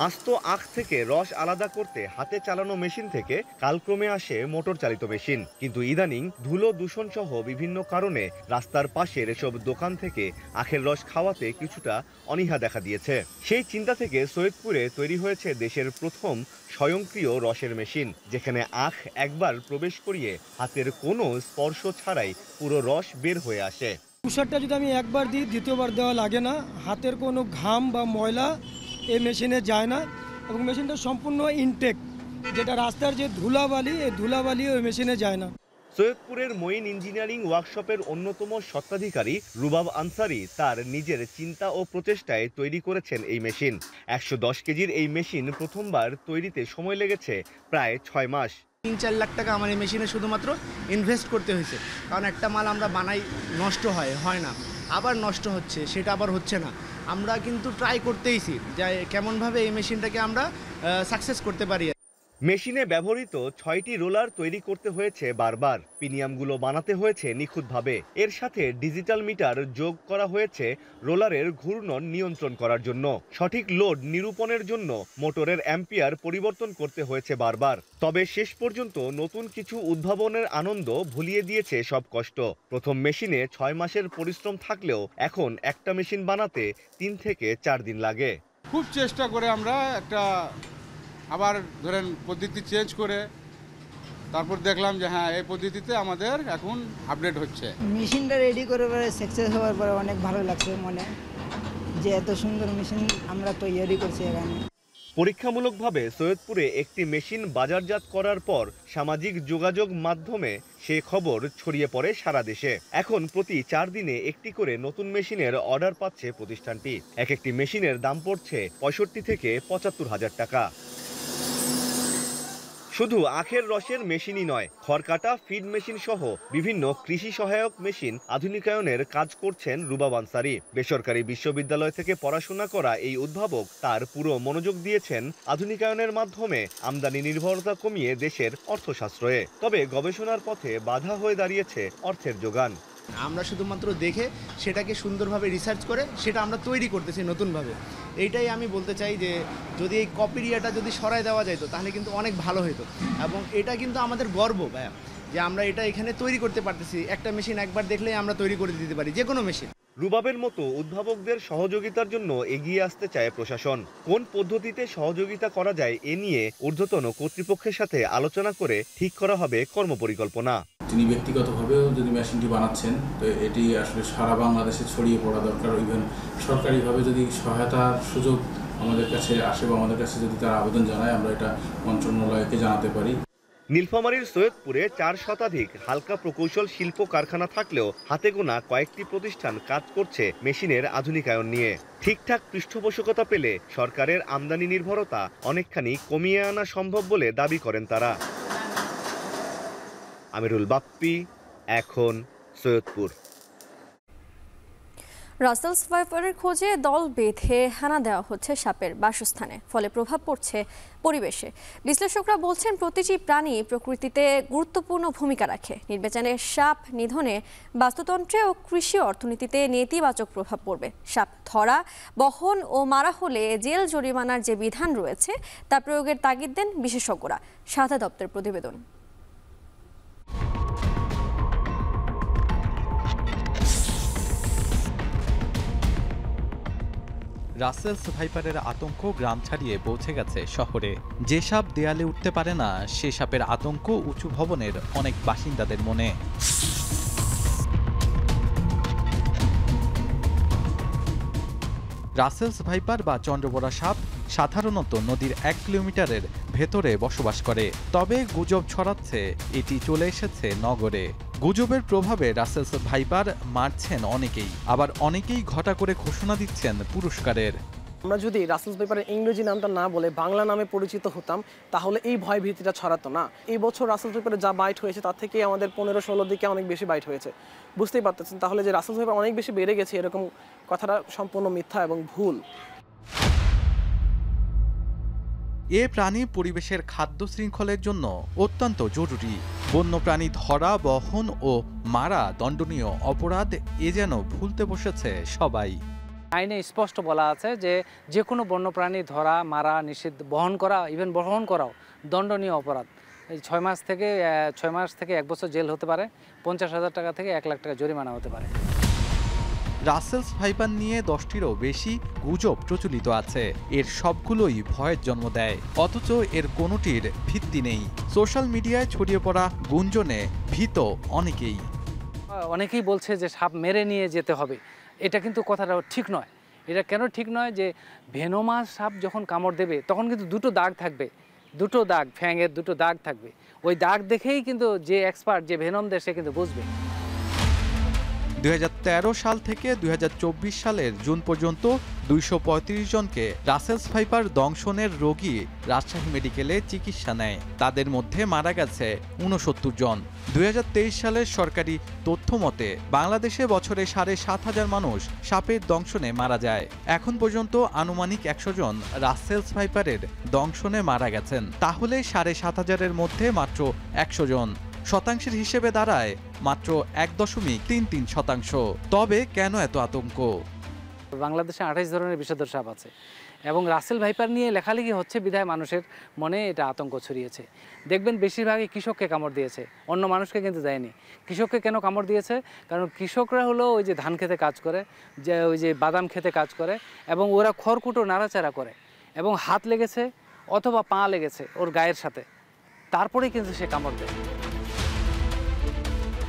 আস্ত আখ থেকে রস আলাদা করতে হাতে চালানো মেশিন থেকে কালক্রমে আসে মোটর চালিত মেশিন। কিন্তু ইদানিং ধুলো দূষণ সহ বিভিন্ন কারণে রাস্তার পাশের এসব দোকান থেকে আখের রস খাওয়াতে কিছুটা অনীহা দেখা দিয়েছে। সেই চিন্তা থেকে সৈয়দপুরে তৈরি হয়েছে দেশের প্রথম স্বয়ংক্রিয় রসের মেশিন, যেখানে আখ একবার প্রবেশ করিয়ে হাতের কোনো স্পর্শ ছাড়াই পুরো রস বের হয়ে আসে।
তুষারটা যদি আমি একবার দিই, দ্বিতীয়বার দেওয়া লাগে না। হাতের কোনো ঘাম বা ময়লা এই মেশিনে যায় না এবং মেশিনটা সম্পূর্ণ ইনটেক। যেটা রাস্তার যে ধুলাবালি, এই ধুলাবালি ওই মেশিনে যায় না।
সৈয়দপুরের মইন ইঞ্জিনিয়ারিং ওয়ার্কশপের অন্যতম স্বত্বাধিকারী রুবাব আনসারি তার নিজের চিন্তা ও প্রচেষ্টায় তৈরি করেছেন এই মেশিন। ১১০ কেজির এই মেশিন প্রথমবার তৈরিতে সময় লেগেছে প্রায় ৬ মাস।
৩-৪ লাখ টাকা আমার এই মেশিনে শুধুমাত্র ইনভেস্ট করতে হয়েছে। কারণ একটা মাল আমরা বানাই, নষ্ট হয় না, আবার নষ্ট হচ্ছে, সেটা আবার হচ্ছে না। আমরা কিন্তু ট্রাই করতেইছি যে কেমনভাবে এই মেশিনটাকে আমরা সাকসেস করতে পারি।
মেশিনে ব্যবহৃত ৬টি রোলার তৈরি করতে হয়েছে বারবার। পিনিয়ামগুলো বানাতে হয়েছে নিখুঁতভাবে। এর সাথে ডিজিটাল মিটার যোগ করা হয়েছে রোলারের ঘূর্ণন নিয়ন্ত্রণ করার জন্য। সঠিক লোড নিরূপণের জন্য মোটরের অ্যাম্পিয়ার পরিবর্তন করতে হয়েছে বারবার। তবে শেষ পর্যন্ত নতুন কিছু উদ্ভাবনের আনন্দ ভুলিয়ে দিয়েছে সব কষ্ট। প্রথম মেশিনে ৬ মাসের পরিশ্রম থাকলেও এখন একটা মেশিন বানাতে ৩ থেকে ৪ দিন লাগে।
খুব চেষ্টা করে আমরা একটা আবার ধরেন পদ্ধতি চেঞ্জ করে তারপর দেখলাম যে হ্যাঁ, এই পদ্ধতিতে আমাদের এখন আপডেট হচ্ছে।
মেশিনটা রেডি করে সাকসেস হওয়ার পরে অনেক ভালো লাগছে মনে, যে এত সুন্দর মেশিন আমরা তৈরি করছি এখানে।
পরীক্ষামূলকভাবে সৈয়দপুরে একটি মেশিন বাজারজাত করার পর সামাজিক যোগাযোগ মাধ্যমে সে খবর ছড়িয়ে পড়ে সারা দেশে। এখন প্রতি ৪ দিনে একটি করে নতুন মেশিনের অর্ডার পাচ্ছে প্রতিষ্ঠানটি। এক একটি মেশিনের দাম পড়ছে ৬৫ থেকে ৭৫,০০০ টাকা। শুধু আখের রসের মেশিনই নয়, খড় কাটা, ফিড মেশিন সহ বিভিন্ন কৃষি সহায়ক মেশিন আধুনিকায়নের কাজ করছেন রুবাব আনসারি। বেসরকারি বিশ্ববিদ্যালয় থেকে পড়াশোনা করা এই উদ্ভাবক তার পুরো মনোযোগ দিয়েছেন আধুনিকায়নের মাধ্যমে আমদানি নির্ভরতা কমিয়ে দেশের অর্থ সাশ্রয়ে। তবে গবেষণার পথে বাধা হয়ে দাঁড়িয়েছে অর্থের যোগান।
আমরা শুধুমাত্র দেখে সেটাকে সুন্দরভাবে রিসার্চ করে সেটা আমরা তৈরি করতেছি নতুনভাবে। এইটাই আমি বলতে চাই যে যদি এই কপিরিয়াটা যদি সরাই দেওয়া যেত তাহলে কিন্তু অনেক ভালো হতো। এবং এটা কিন্তু আমাদের গর্ব ভাইয়া, যে আমরা এটা এখানে তৈরি করতে পারতেছি। একটা মেশিন একবার দেখলেই আমরা তৈরি করে দিতে পারি, যে কোনো মেশিন।
রুবাবের মতো উদ্ভাবকদের সহযোগিতার জন্য এগিয়ে আসতে চায় প্রশাসন। কোন পদ্ধতিতে সহযোগিতা করা যায় এ নিয়ে ঊর্ধ্বতন কর্তৃপক্ষের সাথে আলোচনা করে ঠিক করা হবে কর্মপরিকল্পনা।
তিনি ব্যক্তিগতভাবেও যদি মেশিনটি বানাচ্ছেন, তো এটি আসলে সারা বাংলাদেশে ছড়িয়ে পড়া দরকার। ইভেন সরকারিভাবে যদি সহায়তার সুযোগ আমাদের কাছে আসে বা আমাদের কাছে যদি তারা আবেদন জানায়, আমরা এটা মন্ত্রণালয়কে জানাতে পারি।
নীলফামারীর সৈয়দপুরে ৪ শতাধিক হালকা প্রকৌশল শিল্প কারখানা থাকলেও হাতে গোনা কয়েকটি প্রতিষ্ঠান কাজ করছে মেশিনের আধুনিকায়ন নিয়ে। ঠিকঠাক পৃষ্ঠপোষকতা পেলে সরকারের আমদানি নির্ভরতা অনেকখানি কমিয়ে আনা সম্ভব বলে দাবি করেন তারা। আমিরুল বাপ্পি, এখন সৈয়দপুর।
রাসেলস ভাইপারের খোঁজে দল বেঁধে হানা দেওয়া হচ্ছে সাপের বাসস্থানে, ফলে প্রভাব পড়ছে পরিবেশে। বিশ্লেষকরা বলছেন প্রতিটি প্রাণী প্রকৃতিতে গুরুত্বপূর্ণ ভূমিকা রাখে। নির্বাচনে সাপ নিধনে বাস্তুতন্ত্রে ও কৃষি অর্থনীতিতে নেতিবাচক প্রভাব পড়বে। সাপ ধরা, বহন ও মারা হলে জেল জরিমানার যে বিধান রয়েছে তা প্রয়োগের তাগিদ দেন বিশেষজ্ঞরা। সাদা দপ্তরের প্রতিবেদন।
রাসেলস ভাইপারের আতঙ্ক গ্রাম ছাড়িয়ে পৌঁছে গেছে শহরে। যে সাপ দেয়ালে উঠতে পারে না, সে সাপের আতঙ্ক উঁচু ভবনের অনেক বাসিন্দাদের মনে। রাসেলস ভাইপার বা চন্দ্রবোরা সাপ সাধারণত নদীর 1 কিলোমিটারের ভেতরে বসবাস করে, তবে গুজব ছড়াচ্ছে এটি চলে এসেছে নগরে। গুজবের প্রভাবে রাসেলস ভাইপার মারছেন অনেকেই, আবার অনেকেই ঘটা করে ঘোষণা দিচ্ছেন পুরস্কারের।
আমরা যদি রাসেলস ভাইপারের ইংরেজি নামটা না বলে বাংলা নামে পরিচিত হতাম, তাহলে এই ভয় ভীতিটা ছড়াতো না। এই বছর রাসেলস ভাইপারে যা বাইট হয়েছে তার থেকে আমাদের 15-16 দিকে অনেক বেশি বাইট হয়েছে। বুঝতেই পারতেছেন তাহলে যে রাসেলস ভাইপার অনেক বেশি বেড়ে গেছে, এরকম কথাটা সম্পূর্ণ মিথ্যা এবং ভুল।
এ প্রাণী পরিবেশের খাদ্য শৃঙ্খলের জন্য অত্যন্ত জরুরি। বন্যপ্রাণী ধরা, বহন ও মারা দণ্ডনীয় অপরাধ, এ যেন ভুলতে বসেছে সবাই।
আইনে স্পষ্ট বলা আছে যে যে কোনো বন্যপ্রাণী ধরা, মারা নিষিদ্ধ, বহন করা, ইভেন বহন করাও দণ্ডনীয় অপরাধ। 6 মাস থেকে 1 বছর জেল হতে পারে, 50,000 টাকা থেকে 1 লাখ টাকা জরিমানা হতে পারে।
রাসেলস ভাইপার নিয়ে 10টিরও বেশি গুজব প্রচলিত আছে। এর সবগুলোই ভয়ের জন্ম দেয়, অথচ এর কোনোটির ভিত্তি নেই। সোশ্যাল মিডিয়ায় ছড়িয়ে পড়া গুঞ্জনে ভীত অনেকেই।
অনেকেই বলছে যে সাপ মেরে নিয়ে যেতে হবে, এটা কিন্তু কথাটা ঠিক নয়। এটা কেন ঠিক নয়? যে ভেনোমাস সাপ যখন কামড় দেবে তখন কিন্তু 2টো দাগ থাকবে, 2টো দাগ, ফ্যাঙের 2টো দাগ থাকবে। ওই দাগ দেখেই কিন্তু যে এক্সপার্ট, যে ভেনম দেয়, সে কিন্তু বুঝবে।
2013 সাল থেকে 2024 সালের জুন পর্যন্ত 235 জনকে রাসেলস ভাইপার দংশনের রোগী রাজশাহী মেডিকেলে চিকিৎসা নেয়। তাদের মধ্যে মারা গেছে 69 জন। 2023 সালের সরকারি তথ্য মতে বাংলাদেশে বছরে 7,500 মানুষ সাপের দংশনে মারা যায়। এখন পর্যন্ত আনুমানিক 100 জন রাসেলস ভাইপারের দংশনে মারা গেছেন। তাহলে 7,500-এর মধ্যে মাত্র 100 জন। শতাংশের হিসেবে দাঁড়ায় মাত্র 1.33%। তবে কেন এত আতঙ্ক?
বাংলাদেশে 28 ধরনের বিষধর সাপ আছে এবং রাসেল ভাইপার নিয়ে লেখালেখি হচ্ছে বিধায় মানুষের মনে এটা আতঙ্ক ছড়িয়েছে। দেখবেন বেশিরভাগই কৃষককে কামড় দিয়েছে, অন্য মানুষকে কিন্তু দেয়নি। কৃষককে কেন কামড় দিয়েছে? কারণ কৃষকরা হলো ওই যে ধান খেতে কাজ করে, যে ওই যে বাদাম খেতে কাজ করে, এবং ওরা খড়কুটো নাড়াচাড়া করে, এবং হাত লেগেছে অথবা পা লেগেছে ওর গায়ের সাথে, তারপরেই কিন্তু সে কামড় দেয়।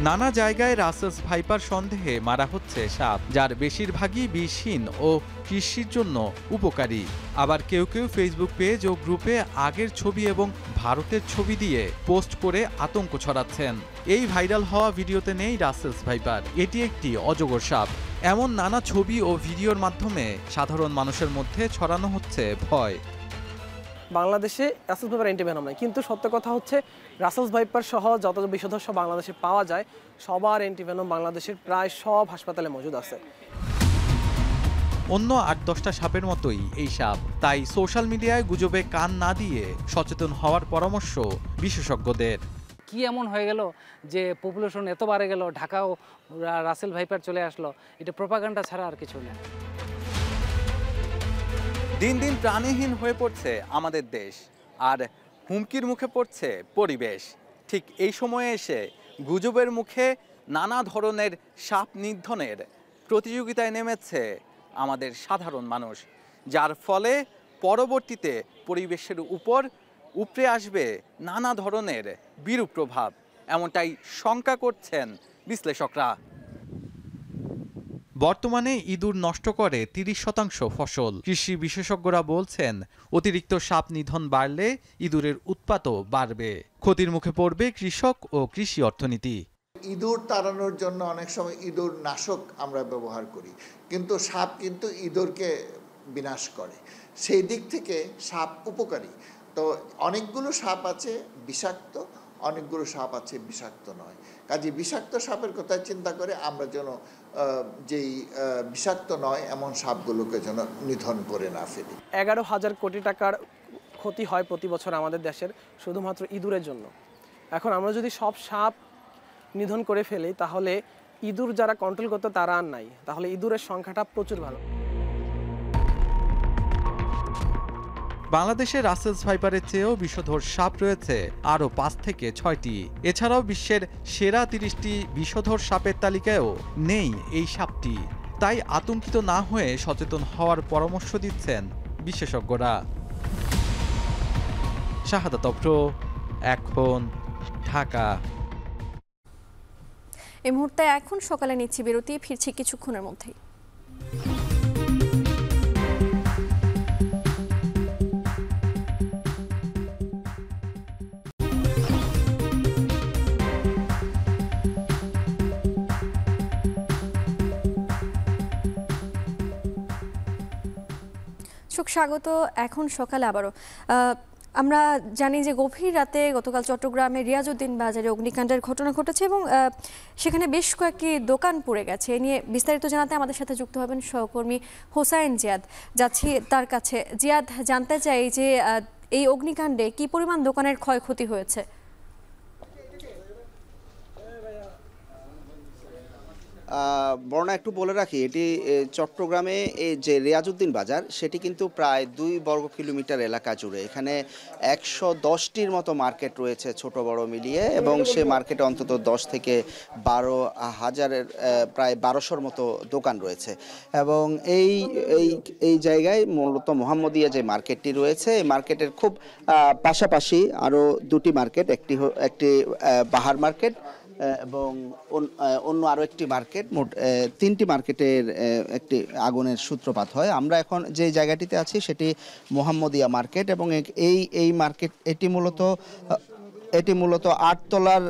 নানা জায়গায় রাসেলস ভাইপার সন্দেহে মারা হচ্ছে সাপ, যার বেশিরভাগই বিষহীন ও কৃষির জন্য উপকারী। আবার কেউ কেউ ফেসবুক পেজ ও গ্রুপে আগের ছবি এবং ভারতের ছবি দিয়ে পোস্ট করে আতঙ্ক ছড়াচ্ছেন। এই ভাইরাল হওয়া ভিডিওতে নেই রাসেলস ভাইপার, এটি একটি অজগর সাপ। এমন নানা ছবি ও ভিডিওর মাধ্যমে সাধারণ মানুষের মধ্যে ছড়ানো হচ্ছে ভয়।
বাংলাদেশে রাসেলস ভাইপার অ্যান্টিভেনম নাই, কিন্তু সত্য কথা হচ্ছে রাসেলস ভাইপার সহ যত বিষধর সাপ বাংলাদেশে পাওয়া যায় সবার অ্যান্টিভেনম বাংলাদেশের প্রায় সব হাসপাতালে মজুদ আছে।
অন্য 8-10টা সাপের মতোই এই সাপ, তাই সোশ্যাল মিডিয়ায় গুজবে কান না দিয়ে সচেতন হওয়ার পরামর্শ বিশেষজ্ঞদের।
কি এমন হয়ে গেল যে পপুলেশন এত বাড়ে গেল, ঢাকাও রাসেল ভাইপার চলে আসলো? এটা প্রোপাগান্ডা ছাড়া আর কিছু না।
দিন দিন প্রাণীহীন হয়ে পড়ছে আমাদের দেশ, আর হুমকির মুখে পড়ছে পরিবেশ। ঠিক এই সময়ে এসে গুজবের মুখে নানা ধরনের সাপ নিধনের প্রতিযোগিতায় নেমেছে আমাদের সাধারণ মানুষ, যার ফলে পরবর্তীতে পরিবেশের উপর উপড়ে আসবে নানা ধরনের বিরূপ প্রভাব, এমনটাই শঙ্কা করছেন বিশ্লেষকরা। বর্তমানে ইঁদুর নষ্ট করে 30% ফসল। কৃষি বিশেষজ্ঞরা বলছেন অতিরিক্ত সাপ নিধন বাড়লে ইঁদুরের উৎপাতও বাড়বে, ক্ষতির মুখে পড়বে কৃষক ও কৃষি অর্থনীতি।
ইঁদুর তাড়ানোর জন্য অনেক সময় ইঁদুর নাশক আমরা ব্যবহার করি, কিন্তু সাপ কিন্তু ইঁদুরকে বিনাশ করে। সেই দিক থেকে সাপ উপকারী। তো অনেকগুলো সাপ আছে বিষাক্ত, অনেকগুলো সাপ আছে বিষাক্ত নয়। কাজে বিষাক্ত সাপের কথা চিন্তা করে আমরা যেন যেই বিষাক্ত নয় এমন সাপগুলোকে যেন নিধন করে না ফেলি।
11,000 কোটি টাকার ক্ষতি হয় প্রতি বছর আমাদের দেশের শুধুমাত্র ইঁদুরের জন্য। এখন আমরা যদি সব সাপ নিধন করে ফেলি তাহলে ইঁদুর যারা কন্ট্রোল করতো তারা আর নাই, তাহলে ইঁদুরের সংখ্যাটা প্রচুর ভালো।
বাংলাদেশে রাসেলস ভাইপারের চেয়েও বিষধর সাপ রয়েছে আরও 5 থেকে 6টি। এছাড়াও বিশ্বের সেরা 30টি বিষধর সাপের তালিকায়ও নেই এই সাপটি। তাই আতঙ্কিত না হয়ে সচেতন হওয়ার পরামর্শ দিচ্ছেন বিশেষজ্ঞরা। শাহাদাত অপ্র, এখন, ঢাকা।
এই মুহূর্তে এখন সকালে নিচ্ছি বিরতি, ফিরছি কিছুক্ষণের মধ্যেই। স্বাগত। এখন সকালে আবারও আমরা জানি যে গভীর রাতে গতকাল চট্টগ্রামে রিয়াজউদ্দিন বাজারে অগ্নিকাণ্ডের ঘটনা ঘটেছে এবং সেখানে বেশ কয়েকটি দোকান পুড়ে গেছে। এ নিয়ে বিস্তারিত জানাতে আমাদের সাথে যুক্ত হবেন সহকর্মী হোসাইন জিয়াদ। যাচ্ছি তার কাছে। জিয়াদ, জানতে চাই যে এই অগ্নিকাণ্ডে কি পরিমাণ দোকানের ক্ষয়ক্ষতি হয়েছে?
বর্ণা একটু বলে রাখি, এটি চট্টগ্রামে এই যে রিয়াজউদ্দিন বাজার সেটি কিন্তু প্রায় 2 বর্গ কিলোমিটার এলাকা জুড়ে। এখানে 110টির মতো মার্কেট রয়েছে ছোট বড় মিলিয়ে, এবং সে মার্কেটে অন্তত 10 থেকে 12 হাজারের প্রায় 1200-র মতো দোকান রয়েছে। এবং এই জায়গায় মূলত মোহাম্মদিয়া যে মার্কেটটি রয়েছে, এই মার্কেটের খুব পাশাপাশি আরও 2টি মার্কেট, একটি বাহার মার্কেট এবং অন্য আরও একটি মার্কেট, মোট 3টি মার্কেটের একটি আগুনের সূত্রপাত হয়। আমরা এখন যে জায়গাটিতে আছি সেটি মোহাম্মদিয়া মার্কেট, এবং এই মার্কেট এটি মূলত 8তলার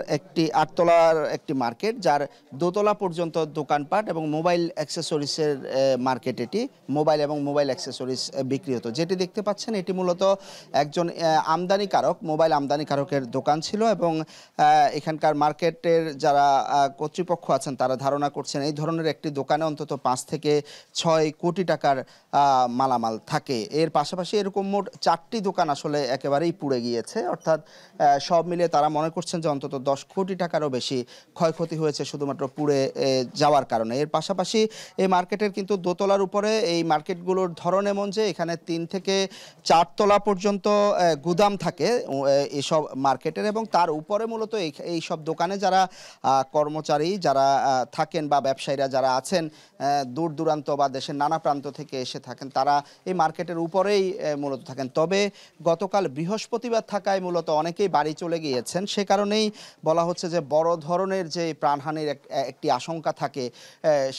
একটি মার্কেট, যার দোতলা পর্যন্ত দোকানপাট এবং মোবাইল অ্যাক্সেসরিজের মার্কেট। এটি মোবাইল এবং মোবাইল অ্যাক্সেসরিজ বিক্রি হতো। যেটি দেখতে পাচ্ছেন এটি মূলত একজন মোবাইল আমদানিকারকের দোকান ছিল, এবং এখানকার মার্কেটের যারা কর্তৃপক্ষ আছেন তারা ধারণা করছেন এই ধরনের একটি দোকানে অন্তত 5 থেকে 6 কোটি টাকার মালামাল থাকে। এর পাশাপাশি এরকম মোট 4টি দোকান আসলে একেবারেই পুড়ে গিয়েছে, অর্থাৎ সব মিলিয়ে তারা মনে করছেন যে অন্তত 10 কোটি টাকারও বেশি ক্ষয়ক্ষতি হয়েছে শুধুমাত্র পুড়ে যাওয়ার কারণে। এর পাশাপাশি এই মার্কেটের কিন্তু দোতলার উপরে এই মার্কেটগুলোর ধরন এমন যে এখানে 3 থেকে 4 তলা পর্যন্ত গুদাম থাকে এসব মার্কেটের, এবং তার উপরে মূলত এই সব দোকানে যারা কর্মচারী যারা থাকেন বা ব্যবসায়ীরা যারা আছেন দূর দূরান্ত বা দেশের নানা প্রান্ত থেকে এসে থাকেন, তারা এই মার্কেটের উপরেই মূলত থাকেন। তবে গতকাল বৃহস্পতিবার থাকায় মূলত অনেকেই বাড়ি চলে গিয়েছেন, সে কারণেই বলা হচ্ছে যে বড় ধরনের যে প্রাণহানির একটি আশঙ্কা থাকে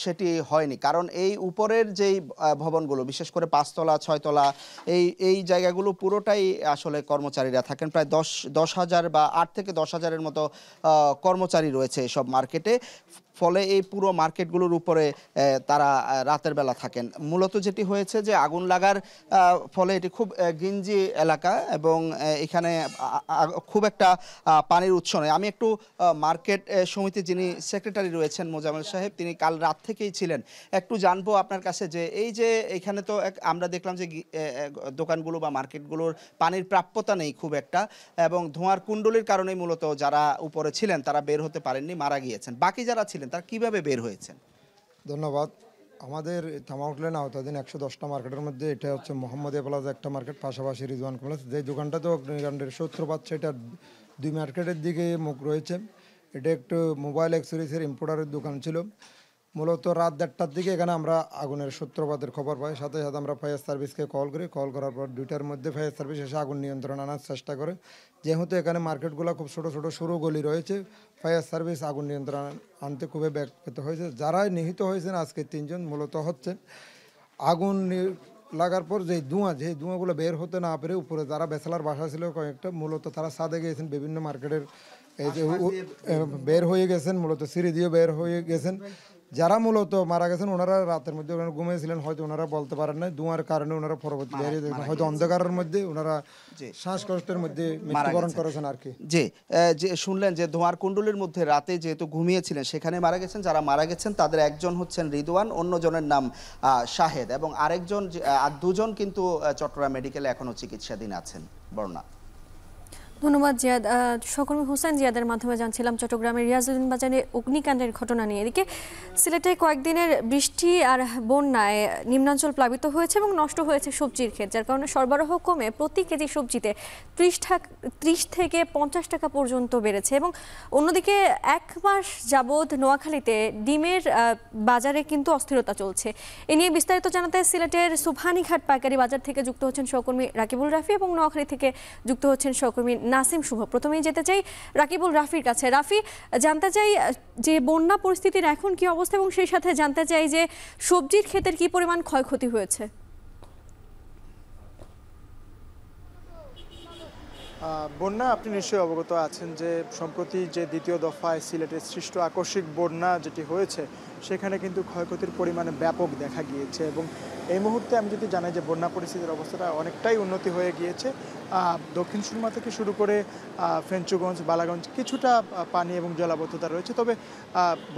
সেটি হয়নি। কারণ এই উপরের যেই ভবনগুলো, বিশেষ করে 5 তলা 6 তলা এই জায়গাগুলো পুরোটাই আসলে কর্মচারীরা থাকেন। প্রায় 10,000 বা 8 থেকে 10,000-এর মতো কর্মচারী রয়েছে এসব মার্কেটে। ফলে এই পুরো মার্কেটগুলোর উপরে তারা রাতের বেলা থাকেন। মূলত যেটি হয়েছে যে আগুন লাগার ফলে এটি খুব গিঞ্জি এলাকা, এবং এখানে খুব একটা পানির উৎস নেই। আমি একটু মার্কেট সমিতির যিনি সেক্রেটারি রয়েছেন মোজাম্মেল সাহেব, তিনি কাল রাত থেকেই ছিলেন, একটু জানবো আপনার কাছে যে এই যে এখানে তো আমরা দেখলাম যে দোকানগুলো বা মার্কেটগুলোর পানির প্রাপ্যতা নেই খুব একটা, এবং ধোঁয়ার কুণ্ডলীর কারণেই মূলত যারা উপরে ছিলেন তারা বের হতে পারেননি, মারা গিয়েছেন। বাকি যারা ছিলেন তারা কিভাবে বের হয়েছেন?
ধন্যবাদ। আমাদের থামা আউটলেন আওতাধীন 110টা মার্কেটের মধ্যে এটা হচ্ছে মোহাম্মদিয়া প্লাজা একটা মার্কেট, পাশাপাশি রিজওয়ান কমপ্লেক্স। যে দোকানটাতে অগ্নিকাণ্ডের সূত্রপাত সেটা 2 মার্কেটের দিকে মুখ রয়েছে। এটা একটু মোবাইল অ্যাক্সেসরিজের ইম্পোর্টারের দোকান ছিল। মূলত রাত 1টার দিকে এখানে আমরা আগুনের সূত্রপাতের খবর পাই, সাথে সাথে আমরা ফায়ার সার্ভিসকে কল করি। কল করার পর 2টার মধ্যে ফায়ার সার্ভিস এসে আগুন নিয়ন্ত্রণ আনার চেষ্টা করে। যেহেতু এখানে মার্কেটগুলো খুব ছোটো ছোটো সরু গলি রয়েছে, ফায়ার সার্ভিস আগুন নিয়ন্ত্রণ আনতে খুবই ব্যাগ পেতে হয়েছে। যারা নিহত হয়েছেন আজকে 3 জন মূলত হচ্ছে আগুন লাগার পর যে ধোঁয়াগুলো বের হতে না পেরে উপরে যারা ব্যাচেলার বাসা ছিল কয়েকটা, মূলত তারা ছাদে গিয়েছেন, বিভিন্ন মার্কেটের এই যে বের হয়ে গেছেন, মূলত সিঁড়ি দিয়ে বের হয়ে গেছেন। যারা মূলত মারা গেছেন ওনারা রাতের মধ্যে ওনারা ঘুমিয়েছিলেন, হয়তো ওনারা বলতে পারেন না, ধোঁয়ার কারণে ওনারা পরবর্তী হয়তো অন্ধকারের মধ্যে ওনারা শ্বাসকষ্টের মধ্যে মৃত্যুবরণ করেছেন আর কি।
যে শুনলেন যে ধোঁয়ার কুণ্ডলীর মধ্যে রাতে যেহেতু ঘুমিয়েছিলেন সেখানে মারা গেছেন। যারা মারা গেছেন তাদের একজন হচ্ছেন রিদওয়ান, অন্যজনের নাম শাহেদ, এবং আরেকজন আর দুজন কিন্তু চট্টগ্রাম মেডিকেলে এখনো চিকিৎসাধীন আছেন। বর্ণা।
ধন্যবাদ জিয়াদ। সহকর্মী হোসেন জিয়াদের মাধ্যমে জানছিলাম চট্টগ্রামের রিয়াজউদ্দিন বাজারে অগ্নিকাণ্ডের ঘটনা নিয়ে। এদিকে সিলেটে কয়েকদিনের বৃষ্টি আর বন্যায় নিম্নাঞ্চল প্লাবিত হয়েছে এবং নষ্ট হয়েছে সবজির ক্ষেত, যার কারণে সরবরাহ কমে প্রতি কেজি সবজিতে 30 থেকে 50 টাকা পর্যন্ত বেড়েছে। এবং অন্যদিকে 1 মাস যাবৎ নোয়াখালীতে ডিমের বাজারে কিন্তু অস্থিরতা চলছে। এ নিয়ে বিস্তারিত জানাতে সিলেটের সুবহানীঘাট পাইকারি বাজার থেকে যুক্ত হচ্ছেন সহকর্মী রাকিবুল রাফি এবং নোয়াখালী থেকে যুক্ত হচ্ছেন সহকর্মী নাসিম শুভ। প্রথমেই যেতে চাই রাকিবুল রাফির কাছে। রাফি, জানতে চাই যে বন্যা পরিস্থিতির এখন কি অবস্থা এবং সেই সাথে জানতে চাই যে সবজির ক্ষেতের কি পরিমাণ ক্ষয়ক্ষতি হয়েছে।
বন্যা আপনি নিশ্চয়ই অবগত আছেন যে সম্প্রতি যে দ্বিতীয় দফায় সিলেটের সৃষ্ট আকস্মিক বন্যা যেটি হয়েছে সেখানে কিন্তু ক্ষয়ক্ষতির পরিমাণে ব্যাপক দেখা গিয়েছে। এবং এই মুহূর্তে আমি যদি জানাই যে বন্যা পরিস্থিতির অবস্থাটা অনেকটাই উন্নতি হয়ে গিয়েছে। দক্ষিণ সুরমা থেকে শুরু করে ফেঞ্চুগঞ্জ, বালাগঞ্জ কিছুটা পানি এবং জলাবদ্ধতা রয়েছে। তবে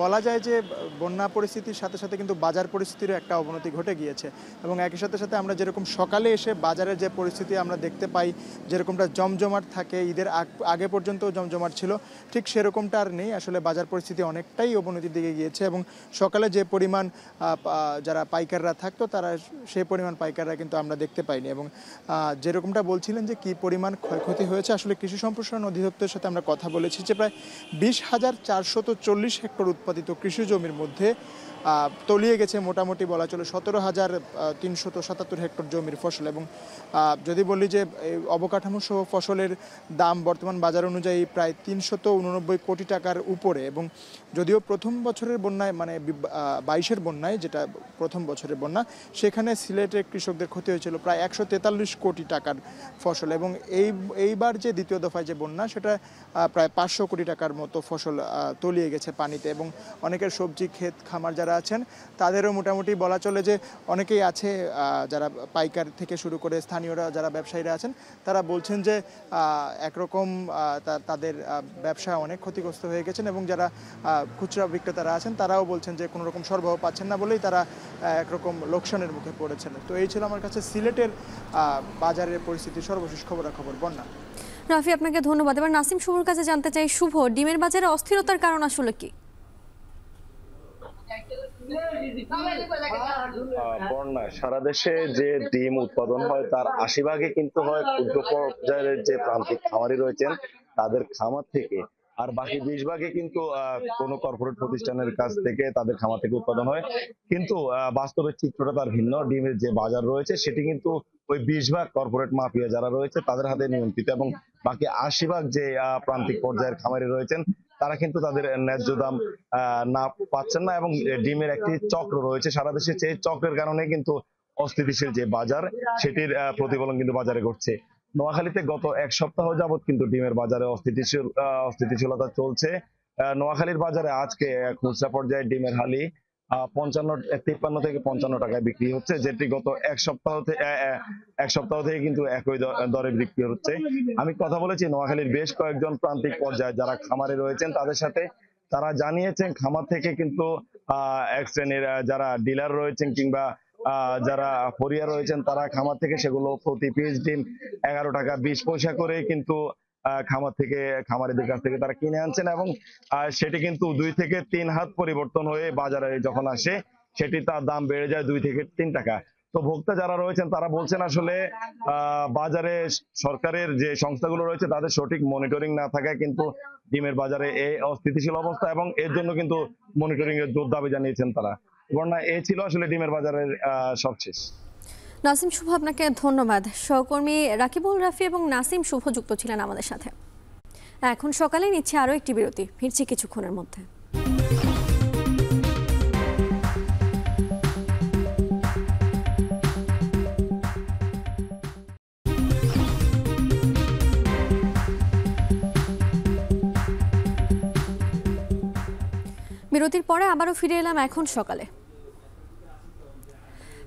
বলা যায় যে বন্যা পরিস্থিতির সাথে সাথে কিন্তু বাজার পরিস্থিতিরও একটা অবনতি ঘটে গিয়েছে। এবং একই সাথে সাথে আমরা যেরকম সকালে এসে বাজারের যে পরিস্থিতি আমরা দেখতে পাই, যেরকমটা জমজমাট থাকে, ঈদের আগে পর্যন্ত জমজমাট ছিল, ঠিক সেরকমটা আর নেই। আসলে বাজার পরিস্থিতি অনেকটাই অবনতির দিকে গিয়েছে এবং সকালে যে পরিমাণ যারা পাইকাররা থাকতো তারা সেই পরিমাণ পাইকাররা কিন্তু আমরা দেখতে পাইনি। এবং যেরকমটা বলছিলেন যে কী পরিমাণ ক্ষয়ক্ষতি হয়েছে, আসলে কৃষি সম্প্রসারণ অধিদপ্তরের সাথে আমরা কথা বলেছি যে প্রায় 20,440 হেক্টর উৎপাদিত কৃষি জমির মধ্যে তলিয়ে গেছে মোটামুটি বলা চলে 17,377 হেক্টর জমির ফসল। এবং যদি বলি যে অবকাঠামো সহ ফসলের দাম বর্তমান বাজার অনুযায়ী প্রায় 389 কোটি টাকার উপরে। এবং যদিও প্রথম বছরের বন্যায় মানে 22-এর বন্যায়, যেটা প্রথম বছরের বন্যা, সেখানে সিলেটের কৃষকদের ক্ষতি হয়েছিল প্রায় 143 কোটি টাকার ফসল। এবং এইবার যে দ্বিতীয় দফায় যে বন্যা, সেটা প্রায় 500 কোটি টাকার মতো ফসল তলিয়ে গেছে পানিতে। এবং অনেকের সবজি ক্ষেত খামার যারা আছেন তাদেরও মোটামুটি বলা চলে যে অনেকেই আছে যারা পাইকার থেকে শুরু করে স্থানীয়রা যারা ব্যবসায়ীরা আছেন তারা বলছেন যে একরকম তাদের ব্যবসা অনেক ক্ষতিগ্রস্ত হয়ে গেছেন। এবং যারা খুচরা বিক্রেতারা আছেন তারাও বলছেন যে কোনো রকম সরবরাহ পাচ্ছেন না বলেই তারা একরকম লোকসানের মুখে পড়েছেন। তো এই ছিল আমার কাছে সিলেটের বাজারের পরিস্থিতি সর্বশেষ খবরাখবর। বন্যা।
রাফি, আপনাকে ধন্যবাদ। এবার নাসিম শুভর কাছে জানতে চাই, শুভ, ডিমের বাজারে অস্থিরতার কারণ আসলে কি?
বন্যা সারা দেশে যে ডিম উৎপাদন হয় তার 80% কিন্তু হয় ক্ষুদ্র পর্যায়ের যে প্রান্তিক খামারি রয়েছেন তাদের খামার থেকে, আর বাকি 20% কিন্তু কোনো কর্পোরেট প্রতিষ্ঠানের কাছ থেকে তাদের খামার থেকে উৎপাদন হয়। কিন্তু বাস্তবের চিত্রটা তার ভিন্ন। ডিমের যে বাজার রয়েছে সেটি কিন্তু ওই 20% কর্পোরেট মাফিয়া যারা রয়েছে তাদের হাতে নিয়ন্ত্রিত, এবং বাকি 80% যে প্রান্তিক পর্যায়ের খামারি রয়েছেন তারা কিন্তু তাদের ন্যায্য দাম না পাচ্ছেন না। এবং ডিমের একটি চক্র রয়েছে সারা দেশে, সেই চক্রের কারণে কিন্তু অস্থিতিশীল যে বাজার সেটির প্রতিফলন কিন্তু বাজারে ঘটছে। নোয়াখালীতে গত 1 সপ্তাহ যাবৎ কিন্তু ডিমের বাজারে অস্থিতিশীলতা চলছে। নোয়াখালীর বাজারে আজকে খুচরা পর্যায়ে ডিমের হালি 53 থেকে 55 টাকায় বিক্রি হচ্ছে, যেটি গত এক সপ্তাহ থেকে কিন্তু একই দরে বিক্রি হচ্ছে। আমি কথা বলেছি নোয়াখালীর বেশ কয়েকজন প্রান্তিক পর্যায়ে যারা খামারে রয়েছেন তাদের সাথে, তারা জানিয়েছেন খামার থেকে কিন্তু এক শ্রেণীর যারা ডিলার রয়েছেন কিংবা যারা ফরিয়া রয়েছেন তারা খামার থেকে সেগুলো প্রতি পিস ডিম 11 টাকা 20 পয়সা করে কিন্তু খামারিদের কাছ থেকে তারা কিনে আনছেন। এবং সেটি কিন্তু 2 থেকে 3 হাত পরিবর্তন হয়ে বাজারে যখন আসে সেটি তার দাম বেড়ে যায় 2 থেকে 3 টাকা। তো ভোক্তা যারা রয়েছেন তারা বলছেন আসলে বাজারে সরকারের যে সংস্থাগুলো রয়েছে তাদের সঠিক মনিটরিং না থাকায় কিন্তু ডিমের বাজারে এই অস্থিতিশীল অবস্থা, এবং এর জন্য কিন্তু মনিটরিং এর জোর দাবি জানিয়েছেন তারা। বর্ণা, এই ছিল আসলে ডিমের বাজারের সবশেষ।
নাসিম শুভ, আপনাকে ধন্যবাদ। সহকর্মী রাকিবুল রাফি এবং নাসিম শুভ যুক্ত ছিলেন আমাদের সাথে। এখন সকালে নিচ্ছে আরও একটি বিরতি, ফিরছি কিছুক্ষণের মধ্যে। বিরতির পরে আবারও ফিরে এলাম এখন সকালে।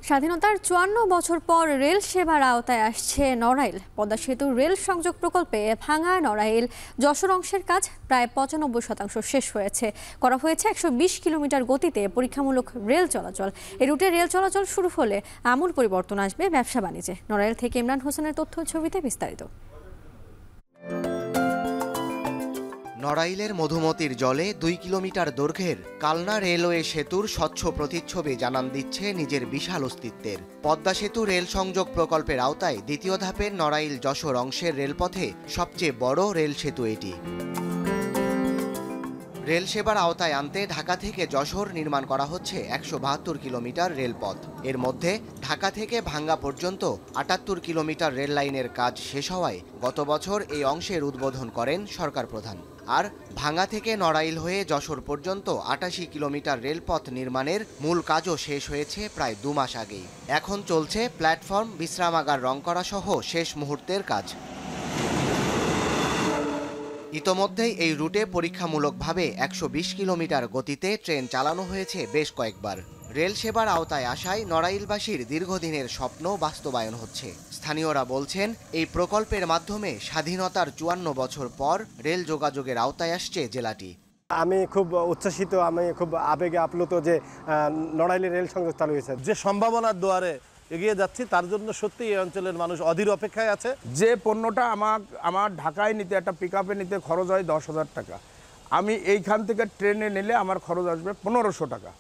স্বাধীনতার ৫৪ বছর পর রেল সেবার আওতায় আসছে নড়াইল। পদ্মা সেতু রেল সংযোগ প্রকল্পে ভাঙা নড়াইল যশোর অংশের কাজ প্রায় ৯৫% শেষ হয়েছে। করা হয়েছে ১২০ কিলোমিটার গতিতে পরীক্ষামূলক রেল চলাচল। এই রুটে রেল চলাচল শুরু হলে আমূল পরিবর্তন আসবে ব্যবসা বাণিজ্যে। নড়াইল থেকে ইমরান হোসেনের তথ্য ছবিতে বিস্তারিত।
নড়াইলের মধুমতির জলে ২ কিলোমিটার দৈর্ঘ্যের কালনা রেলওয়ে সেতুর স্বচ্ছ প্রতিচ্ছবি জানান দিচ্ছে নিজের বিশাল অস্তিত্বের। পদ্মা সেতু রেল সংযোগ প্রকল্পের আওতায় দ্বিতীয় ধাপের নড়াইল যশোর অংশের রেলপথে সবচেয়ে বড় রেল সেতু এটি। রেল সেবার আওতায় আনতে ঢাকা থেকে যশোর নির্মাণ করা হচ্ছে ১৭২ কিলোমিটার রেলপথ। এর মধ্যে ঢাকা থেকে ভাঙ্গা পর্যন্ত ৭৮ কিলোমিটার রেল লাইনের কাজ শেষ হওয়ায় গত বছর এই অংশের উদ্বোধন করেন সরকার প্রধান। আর ভাঙ্গা থেকে নড়াইল হয়ে যশোর পর্যন্ত ৮৮ কিলোমিটার রেলপথ নির্মাণের মূল কাজও শেষ হয়েছে প্রায় ২ মাস আগেই। এখন চলছে প্ল্যাটফর্ম, বিশ্রামাগার রং করা সহ শেষ মুহূর্তের কাজ। ইতোমধ্যেই এই রুটে পরীক্ষামূলকভাবে ১২০ কিলোমিটার গতিতে ট্রেন চালানো হয়েছে বেশ কয়েকবার। রেল সেবার আওতায় আসায় নড়াইলবাসীর দীর্ঘদিনের স্বপ্ন বাস্তবায়ন হচ্ছে। স্থানীয়রা বলছেন, এই প্রকল্পের মাধ্যমে স্বাধীনতার ৫৪ বছর পর রেল যোগাযোগের আওতায় আসছে জেলাটি।
আমি খুব উচ্ছ্বসিত, আমি খুব আবেগে আপ্লুত যে নড়াইলে রেল সংযোগ চালু হয়েছে।
যে সম্ভাবনার দুয়ারে এগিয়ে যাচ্ছি, তার জন্য সত্যি এই অঞ্চলের মানুষ অধীর অপেক্ষায় আছে।
যে পণ্যটা আমার ঢাকায় নিতে, একটা পিকআপে নিতে খরচ হয় ১০,০০০ টাকা, আমি এইখান থেকে ট্রেনে নিলে আমার খরচ আসবে ১৫০০ টাকা।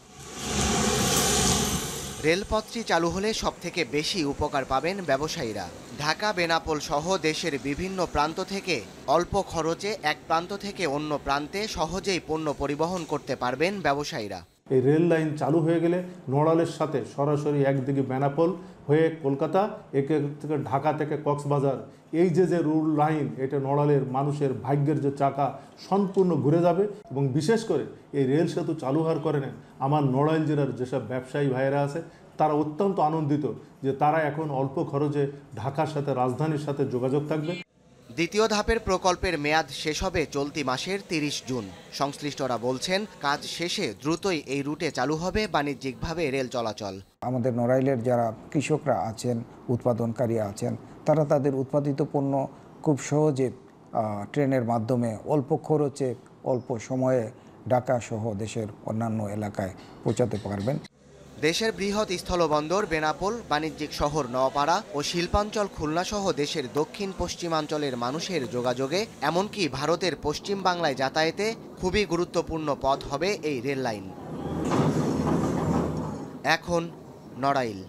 রেলপথটি চালু হলে সবথেকে বেশি উপকার পাবেন ব্যবসায়ীরা। ঢাকা, বেনাপোল সহ দেশের বিভিন্ন প্রান্ত থেকে অল্প খরচে এক প্রান্ত থেকে অন্য প্রান্তে সহজেই পণ্য পরিবহন করতে পারবেন ব্যবসায়ীরা।
এই রেল লাইন চালু হয়ে গেলে নড়াইলের সাথে সরাসরি একদিকে বেনাপোল হয়ে কলকাতা, একে থেকে ঢাকা থেকে কক্সবাজার, এই যে রুল লাইন, এটা নড়াইলের মানুষের ভাগ্যের যে চাকা সম্পূর্ণ ঘুরে যাবে। এবং বিশেষ করে এই রেল সেতু চালু হওয়ার কারণে আমার নড়াইল জেলার যেসব ব্যবসায়ী ভাইয়েরা আছে, তারা অত্যন্ত আনন্দিত যে তারা এখন অল্প খরচে ঢাকার সাথে, রাজধানীর সাথে যোগাযোগ থাকবে।
দ্বিতীয় ধাপের প্রকল্পের মেয়াদ শেষ হবে চলতি মাসের ৩০ জুন। সংশ্লিষ্টরা বলছেন, কাজ শেষে দ্রুতই এই রুটে চালু হবে বাণিজ্যিকভাবে রেল চলাচল।
আমাদের নড়াইলের যারা কৃষকরা আছেন, উৎপাদনকারী আছেন, তারা তাদের উৎপাদিত পণ্য খুব সহজে ট্রেনের মাধ্যমে অল্প খরচে, অল্প সময়ে ঢাকা সহ দেশের অন্যান্য এলাকায় পৌঁছাতে পারবেন।
দেশের বৃহৎ স্থলবন্দর বেনাপোল, বাণিজ্যিক শহর নওপাড়া ও শিল্পাঞ্চল খুলনা সহ দেশের দক্ষিণ পশ্চিমাঞ্চলের মানুষের যোগাযোগে, এমনকি ভারতের পশ্চিম বাংলায় যাতায়াতে খুবই গুরুত্বপূর্ণ পথ হবে এই রেল লাইন। এখন নড়াইল।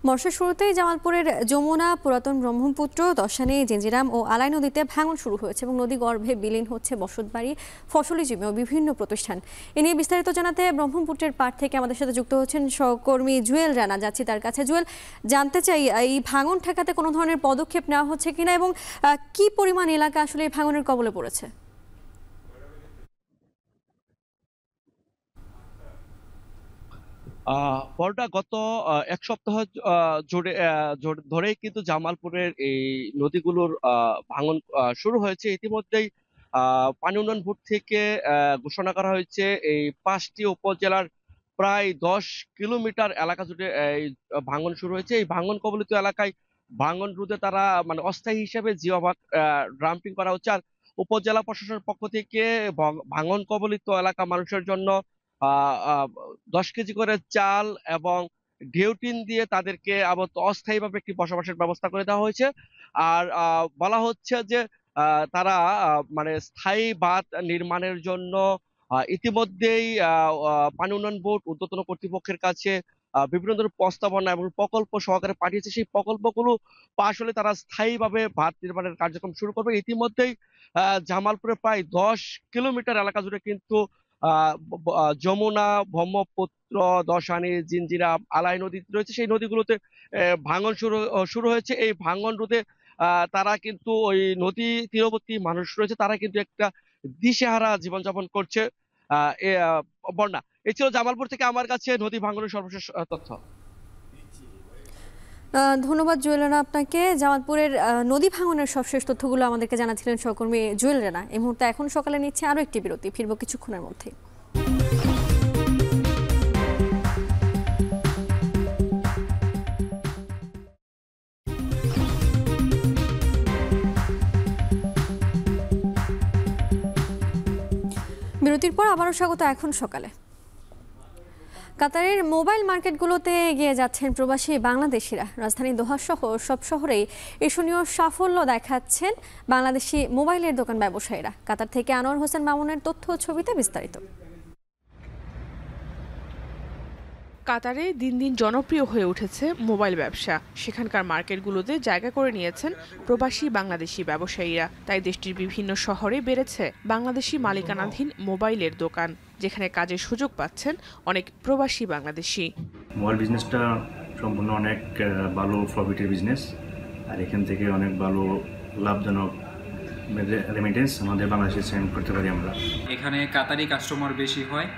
বর্ষার শুরুতেই জামালপুরের যমুনা, পুরাতন ব্রহ্মপুত্র, দশানী, জেঞ্জিরাম ও আলাই নদীতে ভাঙন শুরু হয়েছে এবং নদী গর্ভে বিলীন হচ্ছে বসতবাড়ি, ফসলি জমি ও বিভিন্ন প্রতিষ্ঠান। এ নিয়ে বিস্তারিত জানাতে ব্রহ্মপুত্রের পাড় থেকে আমাদের সাথে যুক্ত হচ্ছেন সহকর্মী জুয়েল রানা। যাচ্ছি তার কাছে। জুয়েল, জানতে চাই এই ভাঙন ঠেকাতে কোনো ধরনের পদক্ষেপ নেওয়া হচ্ছে কিনা এবং কি পরিমাণ এলাকা আসলে এই ভাঙনের কবলে পড়েছে?
বড়টা গত এক সপ্তাহ ধরেই কিন্তু জামালপুরের এই নদীগুলোর ভাঙন শুরু হয়েছে। ইতিমধ্যেই পানি উন্নয়ন বোর্ড থেকে ঘোষণা করা হয়েছে এই ৫টি উপজেলার প্রায় ১০ কিলোমিটার এলাকা জুড়ে এই ভাঙন শুরু হয়েছে। এই ভাঙন কবলিত এলাকায় ভাঙন রোধে তারা মানে অস্থায়ী হিসেবে জিওবাগ ড্রাম্পিং করা হচ্ছে। আর উপজেলা প্রশাসনের পক্ষ থেকে ভাঙন কবলিত এলাকা মানুষের জন্য ১০ কেজি করে চাল এবং ঢেউটিন দিয়ে তাদেরকে আবার অস্থায়ীভাবে একটি বসবাসের ব্যবস্থা করে দেওয়া হয়েছে। আর বলা হচ্ছে যে তারা মানে স্থায়ী বাঁধ নির্মাণের জন্য ইতিমধ্যেই পানি উন্নয়ন বোর্ড ঊর্ধ্বতন কর্তৃপক্ষের কাছে বিভিন্ন ধরনের প্রস্তাবনা এবং প্রকল্প সহকারে পাঠিয়েছে। সেই প্রকল্পগুলো পাশ হলে তারা স্থায়ীভাবে বাঁধ নির্মাণের কার্যক্রম শুরু করবে। ইতিমধ্যেই জামালপুরে প্রায় ১০ কিলোমিটার এলাকা জুড়ে কিন্তু যমুনা, ব্রহ্মপুত্র, দশানী, জিঞ্জিরা, আলাই নদী রয়েছে। সেই নদীগুলোতে ভাঙন শুরু হয়েছে। এই ভাঙন রোধে তারা কিন্তু ওই নদী তীরবর্তী মানুষ রয়েছে, তারা কিন্তু একটা দিশেহারা জীবনযাপন করছে। বন্যা এই ছিল জামালপুর থেকে আমার কাছে নদী ভাঙনের সর্বশেষ তথ্য।
ধন্যবাদ জুয়েল রানা আপনাকে। জামালপুরের নদী ভাঙনের সবশেষ তথ্যগুলো আমাদেরকে জানাচ্ছিলেন সহকর্মী জুয়েল রানা। এই মুহূর্তে এখন সকালে নিচ্ছে আরও একটি বিরতি, ফিরব কিছুক্ষণের মধ্যে। বিরতির পর আবারও স্বাগত এখন সকালে। কাতারের মোবাইল মার্কেটগুলোতে এগিয়ে যাচ্ছেন প্রবাসী বাংলাদেশিরা। রাজধানী দোহা সহ সব শহরেই ঈর্ষণীয় সাফল্য দেখাচ্ছেন বাংলাদেশি মোবাইলের দোকান ব্যবসায়ীরা। কাতার থেকে আনোয়ার হোসেন মামুনের তথ্য ছবিতে বিস্তারিত।
কাতারে দিন দিন জনপ্রিয় হয়ে উঠেছে মোবাইল ব্যবসা। সেখানকার মার্কেটগুলোতে জায়গা করে নিয়েছেন প্রবাসী বাংলাদেশি ব্যবসায়ীরা। তাই দেশটির বিভিন্ন শহরে বেড়েছে বাংলাদেশি মালিকানাধীন মোবাইলের দোকান, যেখানে কাজের সুযোগ পাচ্ছেন অনেক প্রবাসী বাংলাদেশি।
মোবাইল বিজনেসটা সম্পূর্ণ অনেক ভালো প্রফিটের বিজনেস, আর এখান থেকে অনেক ভালো লাভজনক রেমিটেন্স আমাদের বাংলাদেশে সেন্ড করতে পারি আমরা।
এখানে কাতারি কাস্টমার বেশি হয়,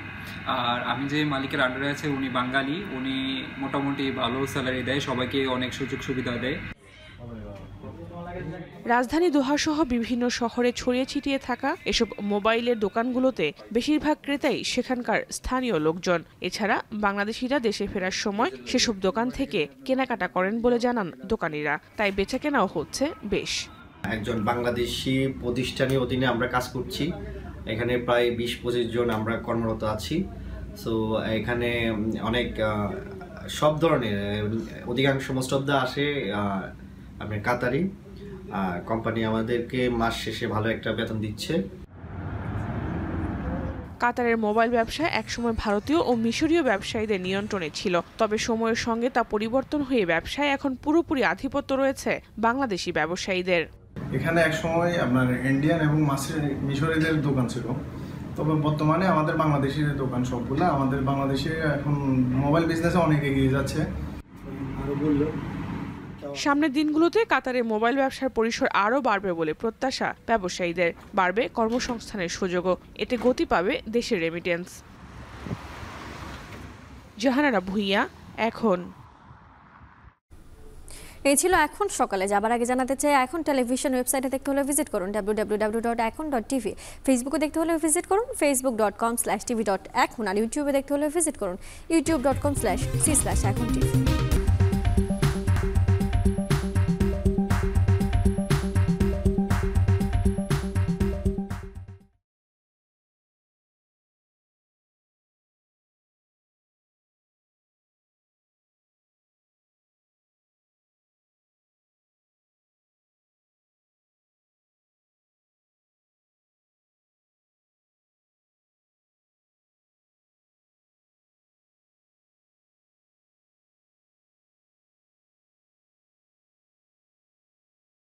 আর আমি যে মালিকের আন্ডারে আছে উনি বাঙালি, উনি মোটামুটি ভালো স্যালারি দেয়, সবাইকে অনেক সুযোগ সুবিধা দেয়।
রাজধানী দোহা সহ বিভিন্ন শহরে ছড়িয়ে ছিটিয়ে থাকা এসব মোবাইলের দোকানগুলোতে বেশিরভাগ ক্রেতাই সেখানকার স্থানীয় লোকজন। এছাড়া বাংলাদেশিরা দেশে ফেরার সময় সেসব দোকান থেকে কেনাকাটা করেন বলে জানান দোকানিরা। তাই বেচাকেনাও হচ্ছে বেশ।
একজন বাংলাদেশি প্রতিষ্ঠানের অধীনে আমরা কাজ করছি। এখানে প্রায় 20-25 জন আমরা কর্মরত আছি। সো এখানে অনেক সব ধরনের অধিকাংশ মোস্ট অফ দ্য আসে আপনার কাতারি কোম্পানি আমাদেরকে মাস শেষে ভালো একটা বেতন দিচ্ছে।
কাতারের মোবাইল ব্যবসা একসময় ভারতীয় ও মিশরীয় ব্যবসায়ীদের নিয়ন্ত্রণে ছিল, তবে সময়ের সঙ্গে তা পরিবর্তন হয়ে ব্যবসায় এখন পুরোপুরি আধিপত্য রয়েছে বাংলাদেশি ব্যবসায়ীদের।
এখানে একসময় আপনার ইন্ডিয়ান এবং মিশরীয়দের দোকান ছিল, তবে বর্তমানে আমাদের বাংলাদেশিদের দোকান সবগুলো। আমাদের বাংলাদেশে এখন মোবাইল বিজনেসে অনেক এগিয়ে যাচ্ছে।
সামনের দিনগুলোতে কাতারের মোবাইল ব্যবসার পরিসর আরও বাড়বে বলে প্রত্যাশা ব্যবসায়ীদের। বাড়বে কর্মসংস্থানের সুযোগও, এতে গতি পাবে দেশের রেমিটেন্স। জাহানারা ভুঁইয়া, এখন।
এই ছিল এখন সকালে। যাবার আগে জানাতে চাই, এখন টেলিভিশন ওয়েবসাইটে দেখতে হলে ভিজিট করুন www.ekon.tv। ফেসবুকে দেখতে হলে ভিজিট করুন facebook.com/tv.ekon। আর ইউটিউবে দেখতে হলে ভিজিট করুন youtube.com/c/ekontv।